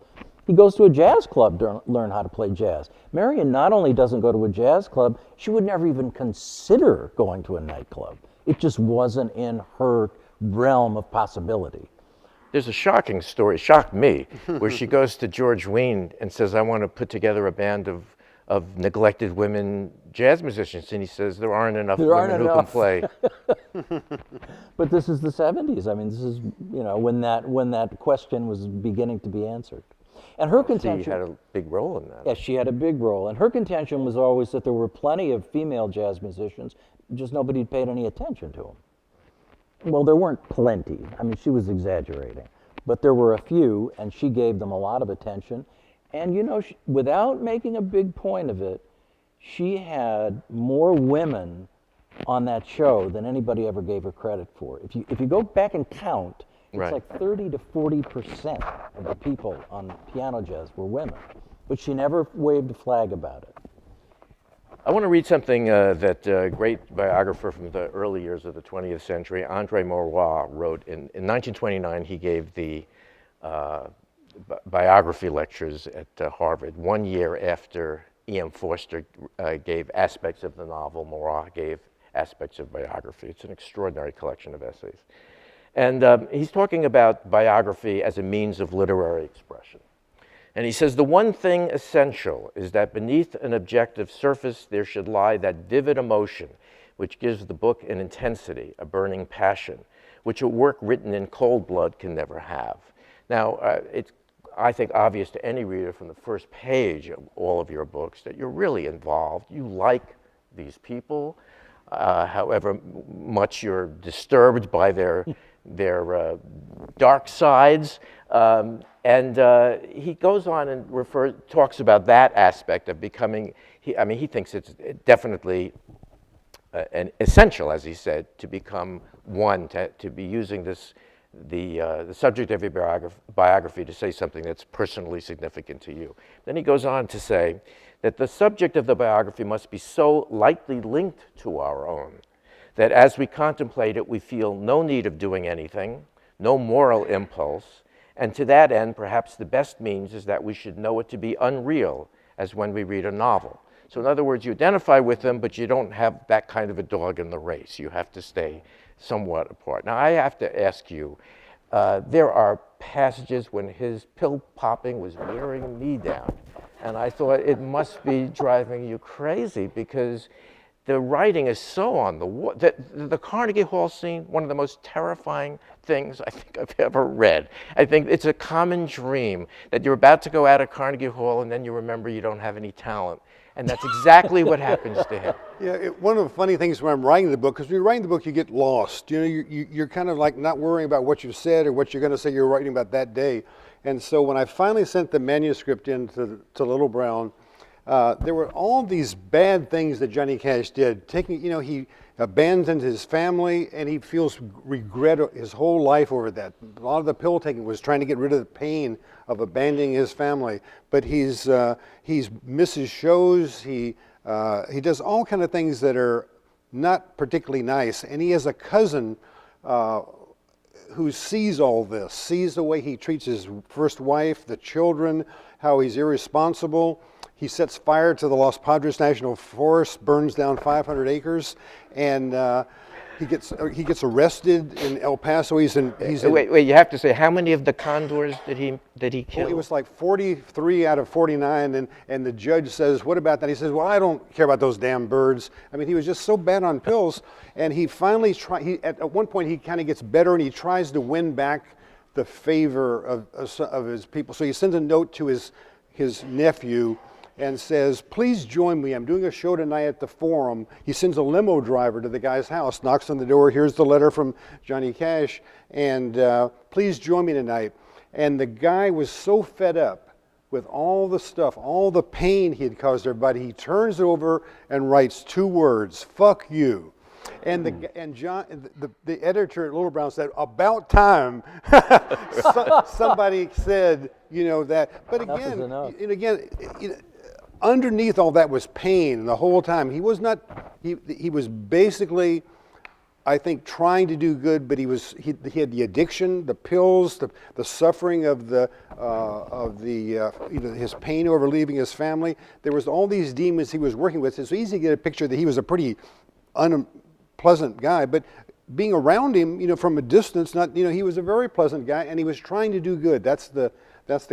He goes to a jazz club to learn how to play jazz. Marian not only doesn't go to a jazz club, she would never even consider going to a nightclub. It just wasn't in her realm of possibility. There's a shocking story, shocked me, where she goes to George Wein and says, I want to put together a band of neglected women jazz musicians. And he says, there aren't enough women who can play. But this is the 70s. I mean, this is, when that question was beginning to be answered. And her contention... She had a big role in that. Yes, she had a big role. And her contention was always that there were plenty of female jazz musicians, just nobody paid any attention to them. Well, there weren't plenty. I mean, she was exaggerating. But there were a few, and she gave them a lot of attention. And, without making a big point of it, she had more women on that show than anybody ever gave her credit for. If you go back and count, it's Right. like 30 to 40% of the people on piano jazz were women. But she never waved a flag about it. I want to read something that great biographer from the early years of the 20th century, Andre Maurois, wrote. In 1929, he gave the biography lectures at Harvard. 1 year after E.M. Forster gave aspects of the novel, Maurois gave aspects of biography. It's an extraordinary collection of essays. And he's talking about biography as a means of literary expression. And he says, the one thing essential is that beneath an objective surface there should lie that vivid emotion which gives the book an intensity, a burning passion, which a work written in cold blood can never have. Now, it's, I think, obvious to any reader from the first page of all of your books that you're really involved. You like these people, however much you're disturbed by their dark sides. And he goes on and talks about that aspect of becoming, he thinks it's definitely an essential, as he said, to become one, to be using the subject of your biography to say something that's personally significant to you. Then he goes on to say that the subject of the biography must be so lightly linked to our own that as we contemplate it, we feel no need of doing anything, no moral impulse, and to that end, perhaps the best means is that we should know it to be unreal, as when we read a novel. So in other words, you identify with them, but you don't have that kind of a dog in the race. You have to stay somewhat apart. Now, I have to ask you, There are passages when his pill popping was wearing me down. And I thought it must be driving you crazy because the writing is so on the wall. The Carnegie Hall scene, one of the most terrifying things I think I've ever read. I think it's a common dream that you're about to go out of Carnegie Hall and then you remember you don't have any talent. And that's exactly what happens to him. Yeah, one of the funny things when I'm writing the book, because when you're writing the book, you get lost. You know, you're kind of like not worrying about what you said or what you're going to say you're writing about that day. And so when I finally sent the manuscript in to Little Brown, there were all these bad things that Johnny Cash did. He abandoned his family, and he feels regret his whole life over that. A lot of the pill taking was trying to get rid of the pain of abandoning his family. But he's misses shows. He does all kind of things that are not particularly nice. And he has a cousin who sees all this, sees the way he treats his first wife, the children, how he's irresponsible. He sets fire to the Los Padres National Forest, burns down 500 acres, and he gets arrested in El Paso. Wait, you have to say, how many of the condors did he kill? Well, it was like 43 out of 49, and the judge says, what about that? He says, well, I don't care about those damn birds. I mean, he was just so bad on pills, and he finally at one point he kind of gets better, and he tries to win back the favor of his people. So he sends a note to his nephew and says, please join me. I'm doing a show tonight at the Forum. He sends a limo driver to the guy's house, knocks on the door. Here's the letter from Johnny Cash, and please join me tonight. And the guy was so fed up with all the stuff, all the pain he had caused everybody, he turns over and writes 2 words, fuck you. And the editor at Little Brown said, about time. Somebody said, that. But again, underneath all that was pain the whole time. He was basically, I think, trying to do good, but he had the addiction, the pills, the suffering of his pain over leaving his family. There was all these demons he was working with. It's easy to get a picture that he was a pretty unpleasant guy, but being around him, from a distance, he was a very pleasant guy, and he was trying to do good. That's the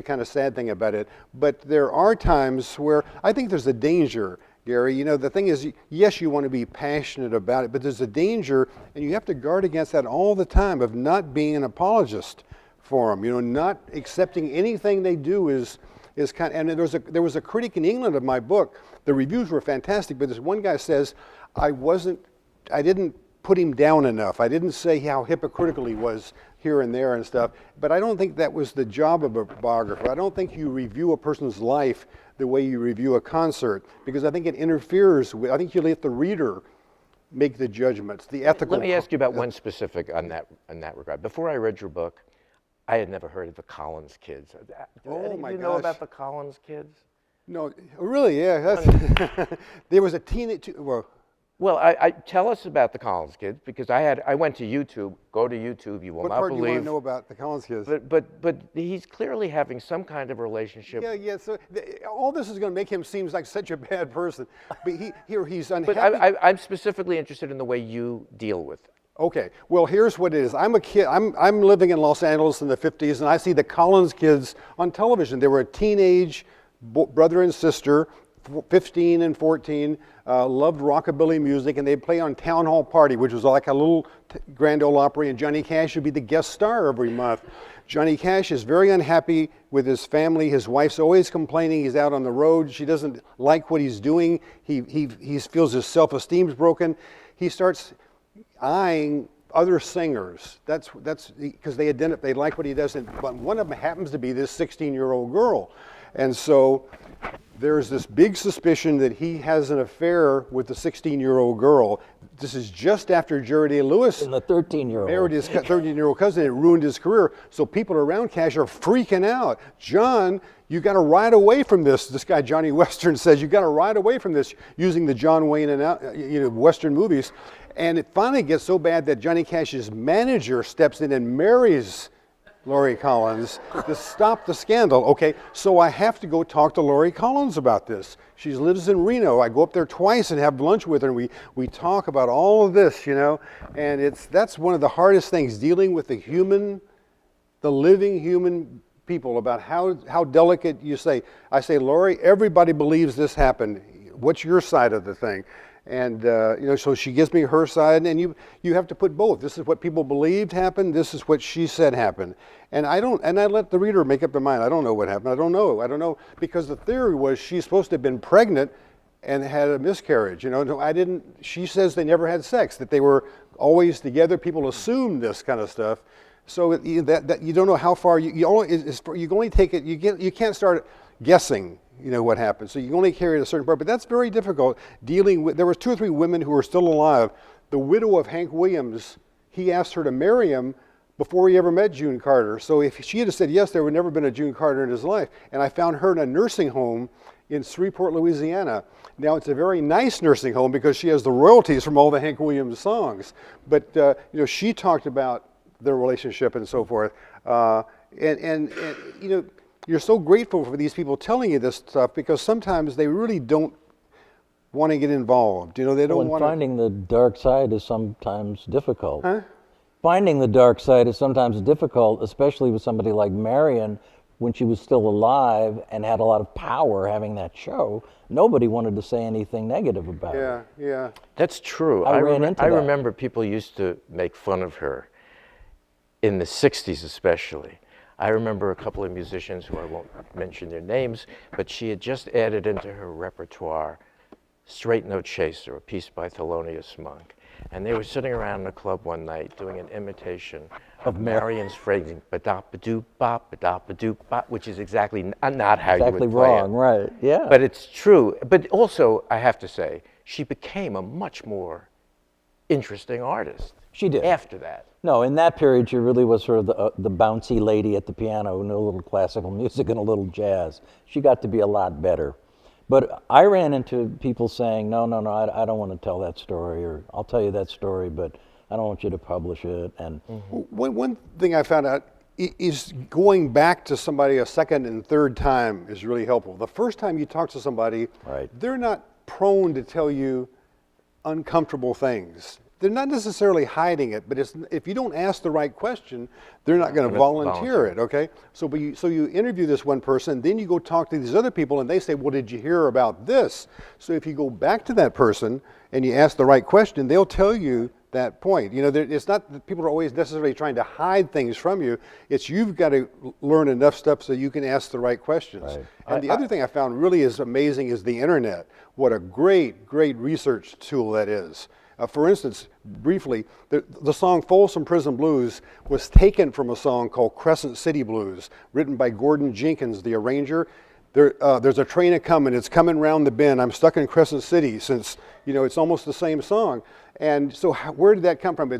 kind of sad thing about it. But there are times where I think there's a danger, Gary. The thing is, yes, you want to be passionate about it, but there's a danger, and you have to guard against that all the time, of not being an apologist for them. Not accepting anything they do is kind of. And there was a critic in England of my book. The reviews were fantastic, but this one guy says, I didn't put him down enough. I didn't say how hypocritical he was here and there and stuff, but I don't think that was the job of a biographer. I don't think you review a person's life the way you review a concert, because I think it interferes with, I think you let the reader make the judgments, the ethical. Let me ask you about one specific on that regard. Before I read your book, I had never heard of the Collins kids. Oh my gosh. You know about the Collins kids? No, really, yeah. There was a teenage, Well, I tell us about the Collins kids, because I went to YouTube. Go to YouTube, you will what not part believe. do you want to know about the Collins kids? But he's clearly having some kind of relationship. Yeah. So all this is going to make him seem like such a bad person. But he's unhappy. But I'm specifically interested in the way you deal with it. Okay, well, here's what it is. I'm a kid. I'm living in Los Angeles in the 50s, and I see the Collins kids on television. They were a teenage brother and sister, 15 and 14, loved rockabilly music, and they'd play on Town Hall Party, which was like a little Grand Ole Opry, and Johnny Cash would be the guest star every month. Johnny Cash is very unhappy with his family. His wife's always complaining he's out on the road. She doesn't like what he's doing. He feels his self-esteem's broken. He starts eyeing other singers. That's because they like what he does, but one of them happens to be this 16-year-old girl. And so there's this big suspicion that he has an affair with the 16-year-old girl. This is just after Jerry Lee Lewis And the 13-year-old. married his 13-year-old cousin. It ruined his career. So people around Cash are freaking out. John, you got to ride away from this. This guy Johnny Western says you got to ride away from this, using the John Wayne and Western movies. And it finally gets so bad that Johnny Cash's manager steps in and marries Laurie Collins to stop the scandal. Okay, so I have to go talk to Laurie Collins about this. She lives in Reno. I go up there twice and have lunch with her, and we talk about all of this, and that's one of the hardest things, dealing with the human the living human people about how delicate you say. I say, Lori, everybody believes this happened. What's your side of the thing? And so she gives me her side, and you have to put both. This is what people believed happened. This is what she said happened. And I let the reader make up their mind. I don't know what happened. I don't know, because the theory was she's supposed to have been pregnant and had a miscarriage. No, I didn't. She says they never had sex, that they were always together. People assume this kind of stuff. So that you don't know how far you only take it. You can't start guessing. What happened. So you only carry it a certain part, but that's very difficult dealing with. There was 2 or 3 women who were still alive. The widow of Hank Williams, he asked her to marry him before he ever met June Carter. So if she had said yes, there would never been a June Carter in his life. And I found her in a nursing home in Shreveport, Louisiana. Now it's a very nice nursing home because she has the royalties from all the Hank Williams songs. But she talked about their relationship and so forth. You're so grateful for these people telling you this stuff because sometimes they really don't want to get involved. They don't want to. Finding the dark side is sometimes difficult. Huh? Finding the dark side is sometimes difficult, especially with somebody like Marian, when she was still alive and had a lot of power having that show. Nobody wanted to say anything negative about it. Yeah. That's true. I ran into that. Remember people used to make fun of her in the 60s especially. I remember a couple of musicians who I won't mention their names, but she had just added into her repertoire Straight No Chaser, a piece by Thelonious Monk. And they were sitting around in a club one night doing an imitation of Marian's phrasing, ba-da-ba-doo-bop, ba-da-ba-doo-bop, which is exactly not how you would play Exactly wrong, it. right, yeah. But it's true. But also, I have to say, she became a much more interesting artist. She did. After that. No, in that period, she really was sort of the bouncy lady at the piano who knew a little classical music and a little jazz. She got to be a lot better. But I ran into people saying, no, I don't want to tell that story, or I'll tell you that story, but I don't want you to publish it. And One thing I found out is going back to somebody a second and third time is really helpful. The first time you talk to somebody, Right. They're not prone to tell you uncomfortable things. They're not necessarily hiding it, but if you don't ask the right question, they're not going to volunteer it, okay? So you interview this one person, then you go talk to these other people, and they say, well, did you hear about this? So if you go back to that person and you ask the right question, they'll tell you that point. It's not that people are always necessarily trying to hide things from you. It's you've got to learn enough stuff so you can ask the right questions. Right. And the other thing I found really is amazing is the internet. What a great research tool that is. For instance, briefly, the song Folsom Prison Blues was taken from a song called Crescent City Blues, written by Gordon Jenkins, the arranger. There's a train a-comin', it's coming round the bend. I'm stuck in Crescent City, since it's almost the same song. And so where did that come from?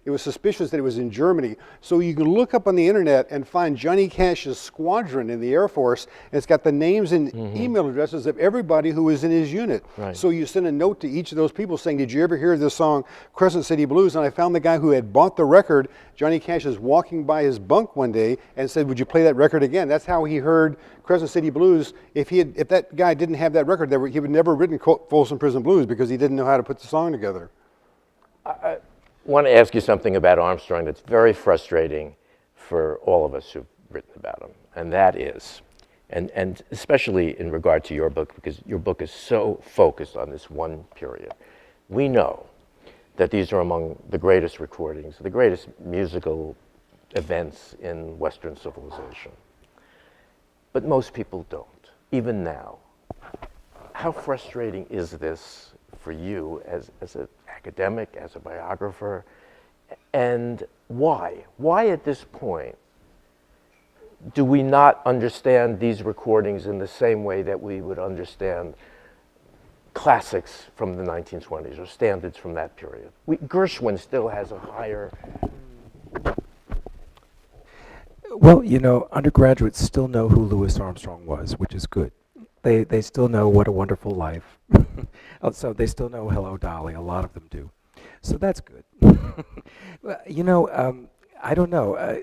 It was suspicious that it was in Germany. So you can look up on the internet and find Johnny Cash's squadron in the Air Force, and it's got the names and email addresses of everybody who was in his unit. Right. So you send a note to each of those people saying, did you ever hear this song, Crescent City Blues? And I found the guy who had bought the record. Johnny Cash is walking by his bunk one day and said, would you play that record again? That's how he heard Crescent City Blues. If that guy didn't have that record, he would never have written Folsom Prison Blues because he didn't know how to put the song together. I want to ask you something about Armstrong that's very frustrating for all of us who've written about him, and that is, and especially in regard to your book, because your book is so focused on this one period. We know that these are among the greatest recordings, the greatest musical events in Western civilization. But most people don't, even now. How frustrating is this for you as an academic, as a biographer, and why? Why at this point do we not understand these recordings in the same way that we would understand classics from the 1920s or standards from that period? Gershwin still has a higher... Well, undergraduates still know who Louis Armstrong was, which is good. They still know What a Wonderful Life. So they still know Hello, Dolly. A lot of them do. So that's good. I don't know.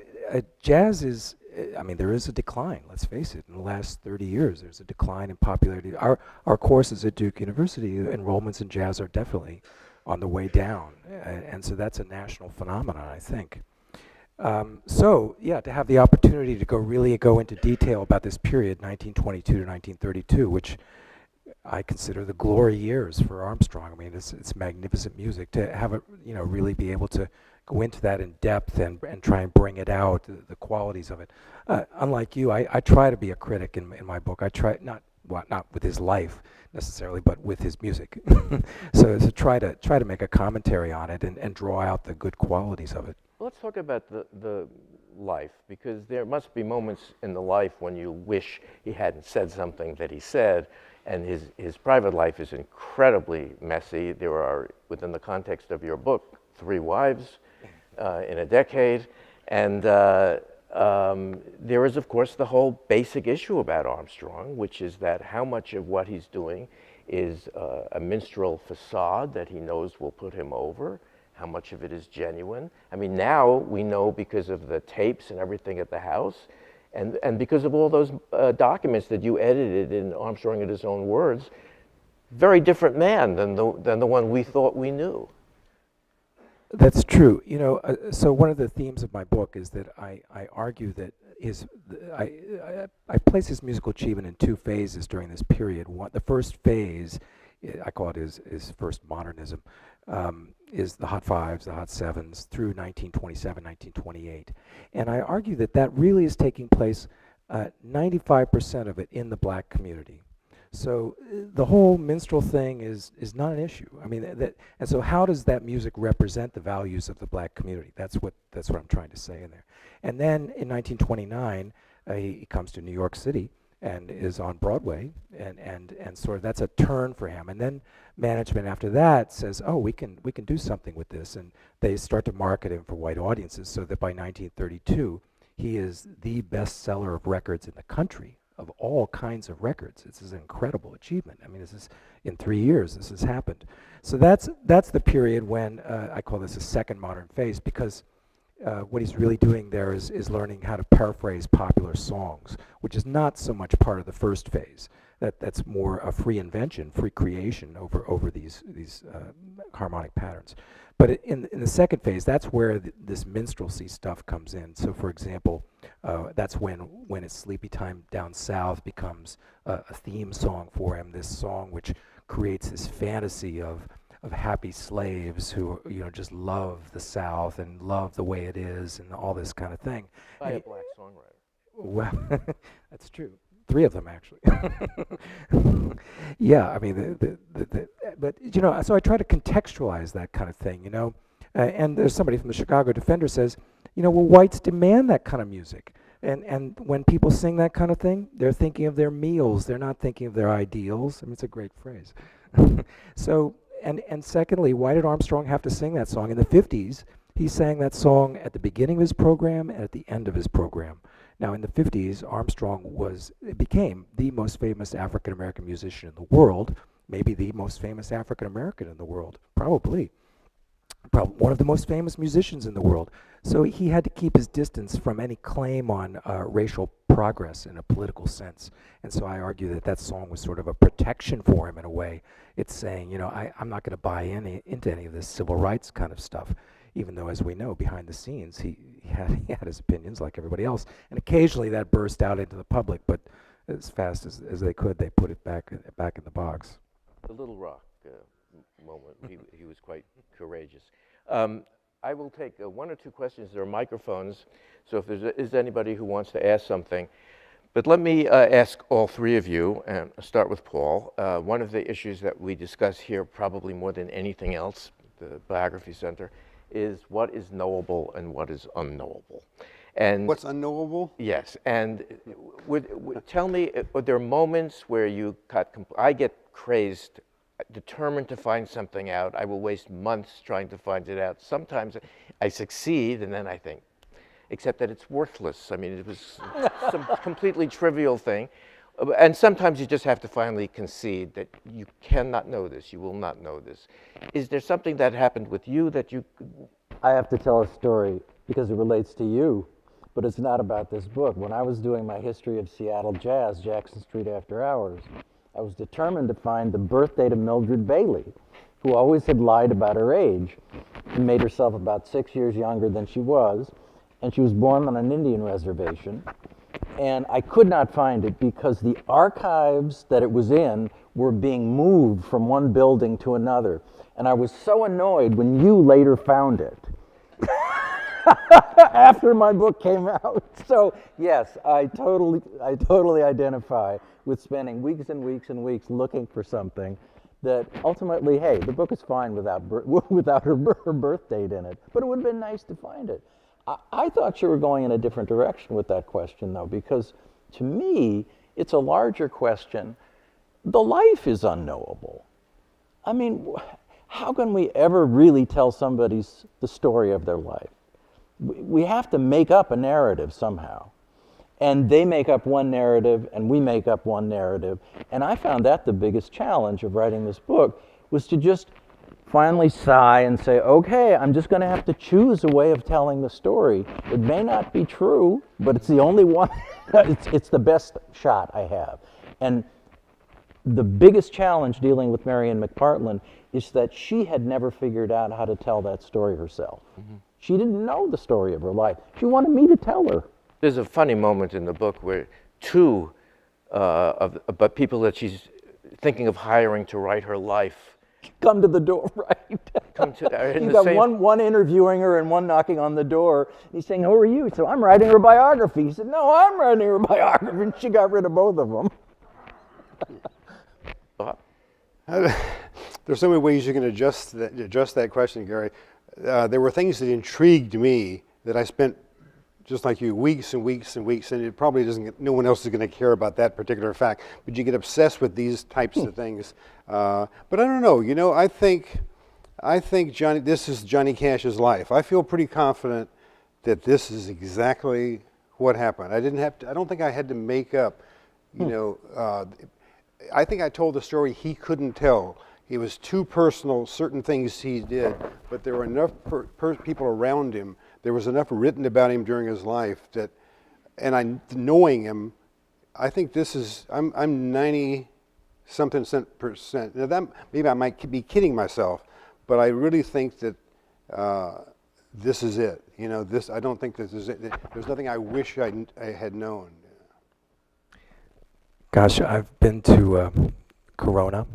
Jazz is, there is a decline, let's face it. In the last 30 years, there's a decline in popularity. Our courses at Duke University, enrollments in jazz are definitely on the way down. And so that's a national phenomenon, I think. So yeah, to have the opportunity to really go into detail about this period, 1922 to 1932, which I consider the glory years for Armstrong. I mean, it's magnificent music. To have it, really be able to go into that in depth and try and bring it out, the qualities of it. Unlike you, I try to be a critic in my book. I try not with his life necessarily, but with his music. So to try to make a commentary on it and draw out the good qualities of it. Well, let's talk about the life, because there must be moments in the life when you wish he hadn't said something that he said, and his private life is incredibly messy. There are, within the context of your book, 3 wives in a decade, and there is, of course, the whole basic issue about Armstrong, which is that how much of what he's doing is a minstrel facade that he knows will put him over, how much of it is genuine. I mean, now we know because of the tapes and everything at the house, and because of all those documents that you edited in Armstrong in His Own Words, very different man than the one we thought we knew. That's true. So one of the themes of my book is that I argue that I place his musical achievement in 2 phases during this period. The first phase, I call it his first modernism, is the Hot Fives, the Hot Sevens, through 1927, 1928. And I argue that really is taking place, 95% of it in the black community. So the whole minstrel thing is not an issue. I mean, and so how does that music represent the values of the black community? That's what I'm trying to say in there. And then in 1929, he comes to New York City and is on Broadway, and sort of that's a turn for him. And then management after that says, oh, we can do something with this, and they start to market him for white audiences, so that by 1932, he is the best seller of records in the country, of all kinds of records. This is an incredible achievement. I mean, this is, in 3 years, this has happened. So that's the period when I call this a second modern phase, because what he's really doing there is learning how to paraphrase popular songs, which is not so much part of the first phase. That's more a free invention, free creation over these harmonic patterns. But in the second phase, that's where this minstrelsy stuff comes in. So, for example, that's when It's Sleepy Time Down South becomes a theme song for him. This song which creates this fantasy of happy slaves who just love the South and love the way it is and all this kind of thing. By a black songwriter. Well, that's true. 3 of them, actually. Yeah, I mean, but so I try to contextualize that kind of thing, and there's somebody from the Chicago Defender says, well, whites demand that kind of music, and when people sing that kind of thing, they're thinking of their meals, they're not thinking of their ideals. I mean, it's a great phrase. So, and secondly, why did Armstrong have to sing that song? In the 50s, he sang that song at the beginning of his program and at the end of his program. Now, in the 50s, Armstrong became the most famous African-American musician in the world, maybe the most famous African-American in the world, probably one of the most famous musicians in the world. So he had to keep his distance from any claim on racial progress in a political sense. And so I argue that song was sort of a protection for him in a way. It's saying, I'm not going to buy into any of this civil rights kind of stuff, even though, as we know, behind the scenes, he had his opinions like everybody else. And occasionally that burst out into the public, but as fast as they could, they put it back in the box. The Little Rock moment, he was quite courageous. I will take 1 or 2 questions. There are microphones, so if there is anybody who wants to ask something. But let me ask all 3 of you, and I'll start with Paul. One of the issues that we discuss here, probably more than anything else, the Biography Center, is what is knowable and what is unknowable. And What's unknowable? yes, and tell me, are there moments where you I get crazed, determined to find something out. I will waste months trying to find it out. Sometimes I succeed, and then I think, except that it's worthless. I mean, it was some completely trivial thing. And sometimes you just have to finally concede that you cannot know this, you will not know this. Is there something that happened with you that you... I have to tell a story because it relates to you, but it's not about this book. When I was doing my history of Seattle jazz, Jackson Street After Hours, I was determined to find the birth date of Mildred Bailey, who always had lied about her age and made herself about 6 years younger than she was. and she was born on an Indian reservation. And I could not find it because the archives that it was in were being moved from one building to another. And I was so annoyed when you later found it after my book came out. So yes, I totally identify with spending weeks and weeks and weeks looking for something that ultimately, hey, the book is fine without her birth date in it, but it would have been nice to find it. I thought you were going in a different direction with that question, though, because to me, it's a larger question. The life is unknowable. I mean, how can we ever really tell somebody the story of their life? We have to make up a narrative somehow. And they make up one narrative, and we make up one narrative. And I found that the biggest challenge of writing this book, was to just finally sigh and say, okay, I'm just going to have to choose a way of telling the story. It may not be true, but it's the only one. It's the best shot I have. And the biggest challenge dealing with Marian McPartland is that she had never figured out how to tell that story herself. Mm-hmm. She didn't know the story of her life. She wanted me to tell her. There's a funny moment in the book where two of people that she's thinking of hiring to write her life come to the door, right? Come to, you got one interviewing her and one knocking on the door. He's saying, who are you? He said, I'm writing her biography. He said, no, I'm writing her biography. And she got rid of both of them. There's so many ways you can adjust that question, Gary. There were things that intrigued me that I spent, just like you, weeks and weeks and weeks, and it probably no one else is going to care about that particular fact, but you get obsessed with these types of things. But I don't know, I think this is Johnny Cash's life. I feel pretty confident that this is exactly what happened. I don't think I had to make up, I think I told the story he couldn't tell. It was too personal, certain things he did, but there were enough people around him. There was enough written about him during his life that, and knowing him, I think this is, I'm 90-something%. Now that, maybe I might be kidding myself, but I really think that this is it. I don't think this is it. There's nothing I wish I had known. Gosh, I've been to Corona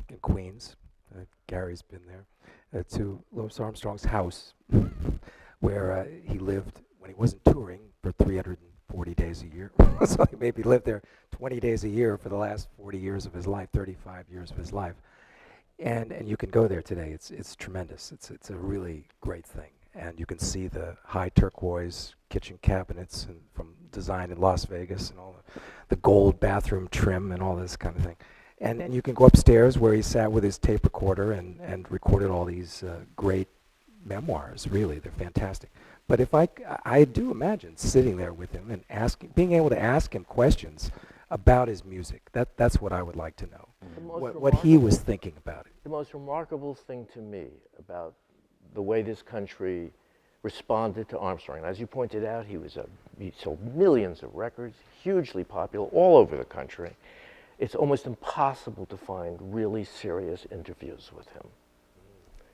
in Queens. Gary's been there. To Louis Armstrong's house, where he lived when he wasn't touring for 340 days a year. So he maybe lived there 20 days a year for the last 40 years of his life, 35 years of his life. And you can go there today. It's tremendous. It's a really great thing. And you can see the high turquoise kitchen cabinets and from design in Las Vegas, and all the gold bathroom trim and all this kind of thing. And you can go upstairs where he sat with his tape recorder and recorded all these great memoirs. Really, they're fantastic. But if I do imagine sitting there with him and being able to ask him questions about his music. That's what I would like to know. What he was thinking about it. The most remarkable thing to me about the way this country responded to Armstrong, and as you pointed out, he sold millions of records, hugely popular all over the country. It's almost impossible to find really serious interviews with him.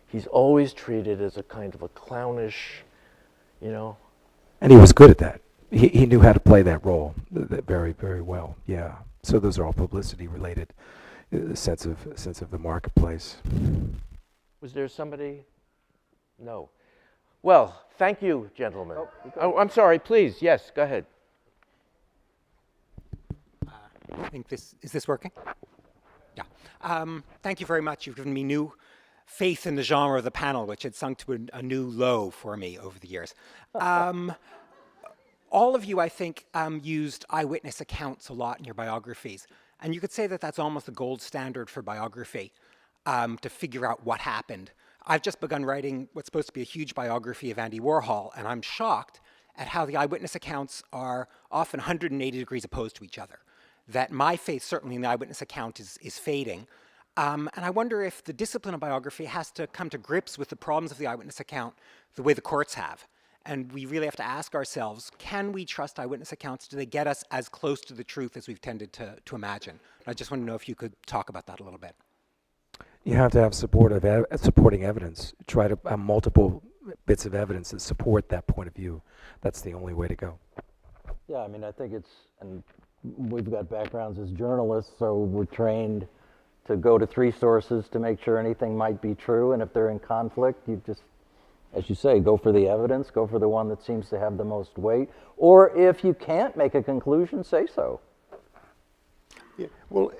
He's always treated as a kind of a clownish, And he was good at that. He knew how to play that role very, very well. Yeah. So those are all publicity related, sense of the marketplace. Was there somebody? No. Well, thank you, gentlemen. Oh, I'm sorry, please. Yes, go ahead. I think is this working? Yeah. Thank you very much. You've given me new faith in the genre of the panel, which had sunk to a new low for me over the years. All of you, I think, used eyewitness accounts a lot in your biographies. And you could say that that's almost the gold standard for biography, to figure out what happened. I've just begun writing what's supposed to be a huge biography of Andy Warhol, and I'm shocked at how the eyewitness accounts are often 180 degrees opposed to each other. That my faith, certainly in the eyewitness account, is fading. And I wonder if the discipline of biography has to come to grips with the problems of the eyewitness account the way the courts have. And we really have to ask ourselves, can we trust eyewitness accounts? Do they get us as close to the truth as we've tended to imagine? And I just want to know if you could talk about that a little bit. You have to have supporting evidence. Try to have multiple bits of evidence that support that point of view. That's the only way to go. Yeah, I mean, I think and we've got backgrounds as journalists, so we're trained to go to 3 sources to make sure anything might be true, and if they're in conflict, you just, as you say, go for the evidence, go for the one that seems to have the most weight, or if you can't make a conclusion, say so. Yeah, well,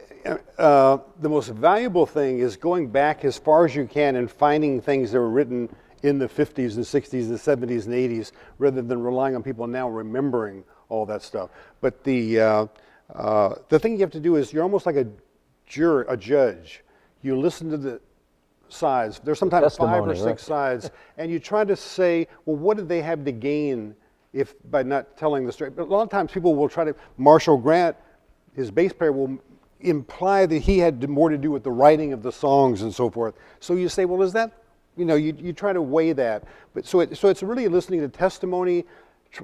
the most valuable thing is going back as far as you can and finding things that were written in the 50s and 60s and 70s and 80s, rather than relying on people now remembering all that stuff. But the thing you have to do is you're almost like a judge. You listen to the sides. There's sometimes 5 or 6 sides, and you try to say, well, what did they have to gain if by not telling the story? But a lot of times people will try to, Marshall Grant, his bass player, will imply that he had more to do with the writing of the songs and so forth. So you say, well, is that, you try to weigh that. But so it's really listening to testimony,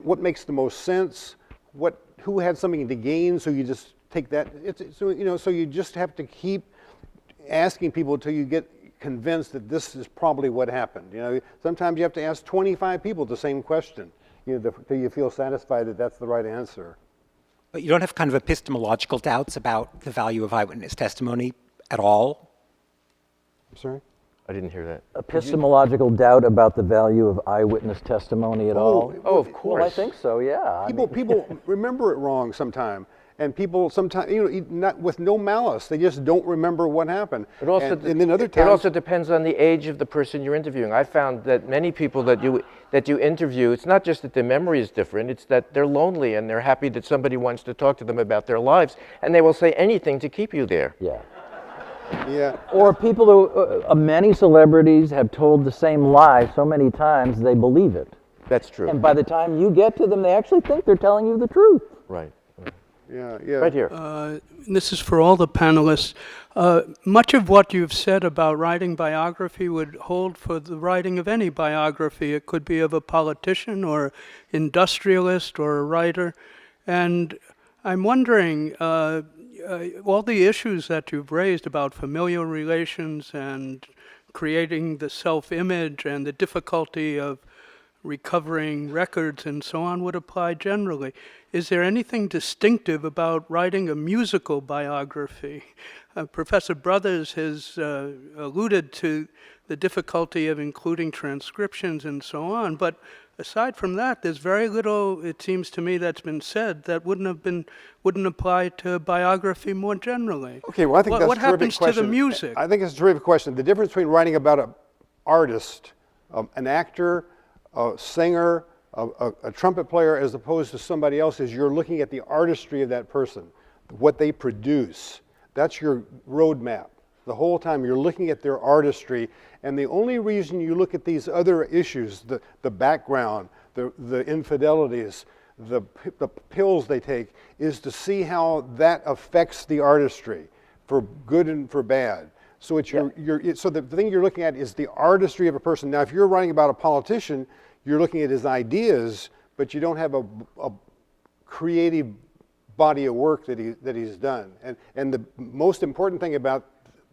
what makes the most sense, who had something to gain, so you just take that. So you just have to keep asking people until you get convinced that this is probably what happened. Sometimes you have to ask 25 people the same question, until you feel satisfied that that's the right answer. But you don't have kind of epistemological doubts about the value of eyewitness testimony at all? I'm sorry? I didn't hear that. Epistemological doubt about the value of eyewitness testimony at all? Oh, of course. Well, I think so, yeah. People remember it wrong sometimes. And people sometimes, not with no malice, they just don't remember what happened. It also, and then other times, it also depends on the age of the person you're interviewing. I found that many people that you interview, it's not just that their memory is different, it's that they're lonely and they're happy that somebody wants to talk to them about their lives, and they will say anything to keep you there. Yeah. Yeah. Or people who, many celebrities have told the same lie so many times they believe it. That's true. And by the time you get to them, they actually think they're telling you the truth. Right. Yeah. Right here. This is for all the panelists. Much of what you've said about writing biography would hold for the writing of any biography. It could be of a politician or industrialist or a writer. And I'm wondering, all the issues that you've raised about familial relations and creating the self-image and the difficulty of recovering records and so on would apply generally. Is there anything distinctive about writing a musical biography? Professor Brothers has alluded to the difficulty of including transcriptions and so on, but aside from that, there's very little, it seems to me, that's been said that wouldn't apply to biography more generally. Okay, well, I think that's what a terrific happens question. to the music? I think it's a terrific question. The difference between writing about an artist, an actor, a singer, a trumpet player, as opposed to somebody else, is you're looking at the artistry of that person, what they produce. That's your roadmap. The whole time you're looking at their artistry, and the only reason you look at these other issues, the background, the infidelities, the pills they take, is to see how that affects the artistry, for good and for bad. So it's so the thing you're looking at is the artistry of a person. Now, if you're writing about a politician, you're looking at his ideas, but you don't have a creative body of work that he's done. And the most important thing about,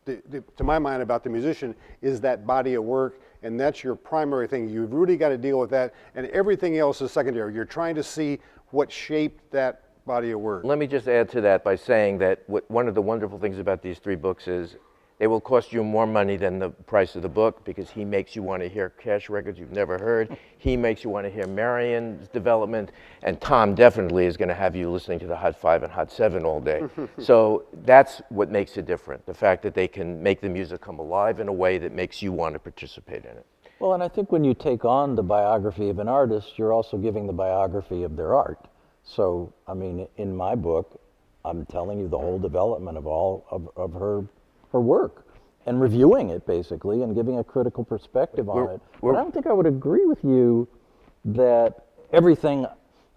to my mind, about the musician is that body of work, and that's your primary thing. You've really got to deal with that, and everything else is secondary. You're trying to see what shaped that body of work. Let me just add to that by saying that one of the wonderful things about these 3 books is they will cost you more money than the price of the book, because he makes you want to hear cash records you've never heard. He makes you want to hear Marian's development, and Tom definitely is going to have you listening to the Hot 5 and Hot 7 all day. So that's what makes it different, the fact that they can make the music come alive in a way that makes you want to participate in it. Well, and I think when you take on the biography of an artist, you're also giving the biography of their art. So, I mean, in my book, I'm telling you the whole development of all of her work and reviewing it, basically, and giving a critical perspective on it. But I don't think I would agree with you that everything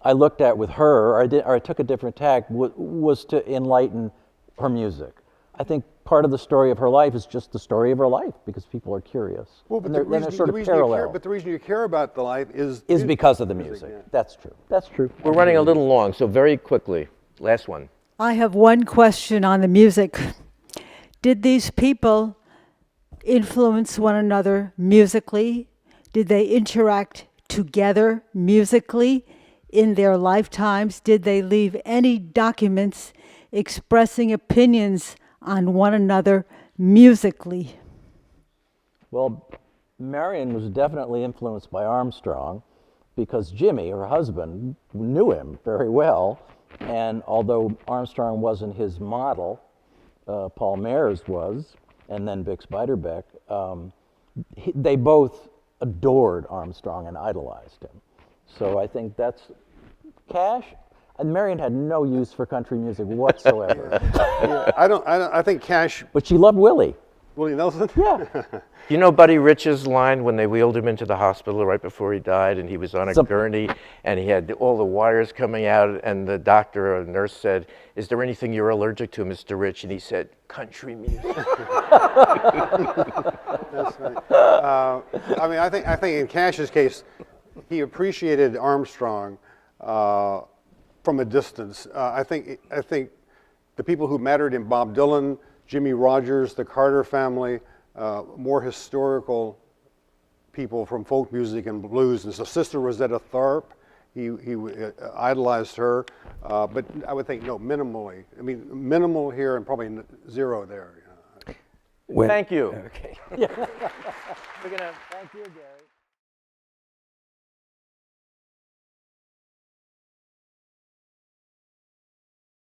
I looked at with her, or I took a different tack, was to enlighten her music. I think part of the story of her life is just the story of her life, because people are curious. Well, but and the they're sort of parallel. but the reason you care about the life is because of the music. Yeah. That's true. That's true. We're running a little long, so very quickly, last one. I have one question on the music. Did these people influence one another musically? Did they interact together musically in their lifetimes? Did they leave any documents expressing opinions on one another musically? Well, Marian was definitely influenced by Armstrong because Jimmy, her husband, knew him very well. And although Armstrong wasn't his model, Paul Mayers was, and then Bix Beiderbecke, they both adored Armstrong and idolized him. So I think that's Cash. And Marian had no use for country music whatsoever. I think Cash, But she loved Willie. Willie Nelson? Yeah. You know Buddy Rich's line when they wheeled him into the hospital right before he died, and he was on a gurney, and he had all the wires coming out, and the doctor or nurse said, "Is there anything you're allergic to, Mr. Rich?" And he said, "Country music." That's right. I mean, I think in Cash's case, he appreciated Armstrong from a distance. I think the people who mattered in Bob Dylan, Jimmy Rogers, the Carter family, more historical people from folk music and blues. And so Sister Rosetta Tharpe, he idolized her, but I would think, no, minimally. I mean, minimal here and probably zero there. Thank you. Okay. We're gonna. Thank you, Gary.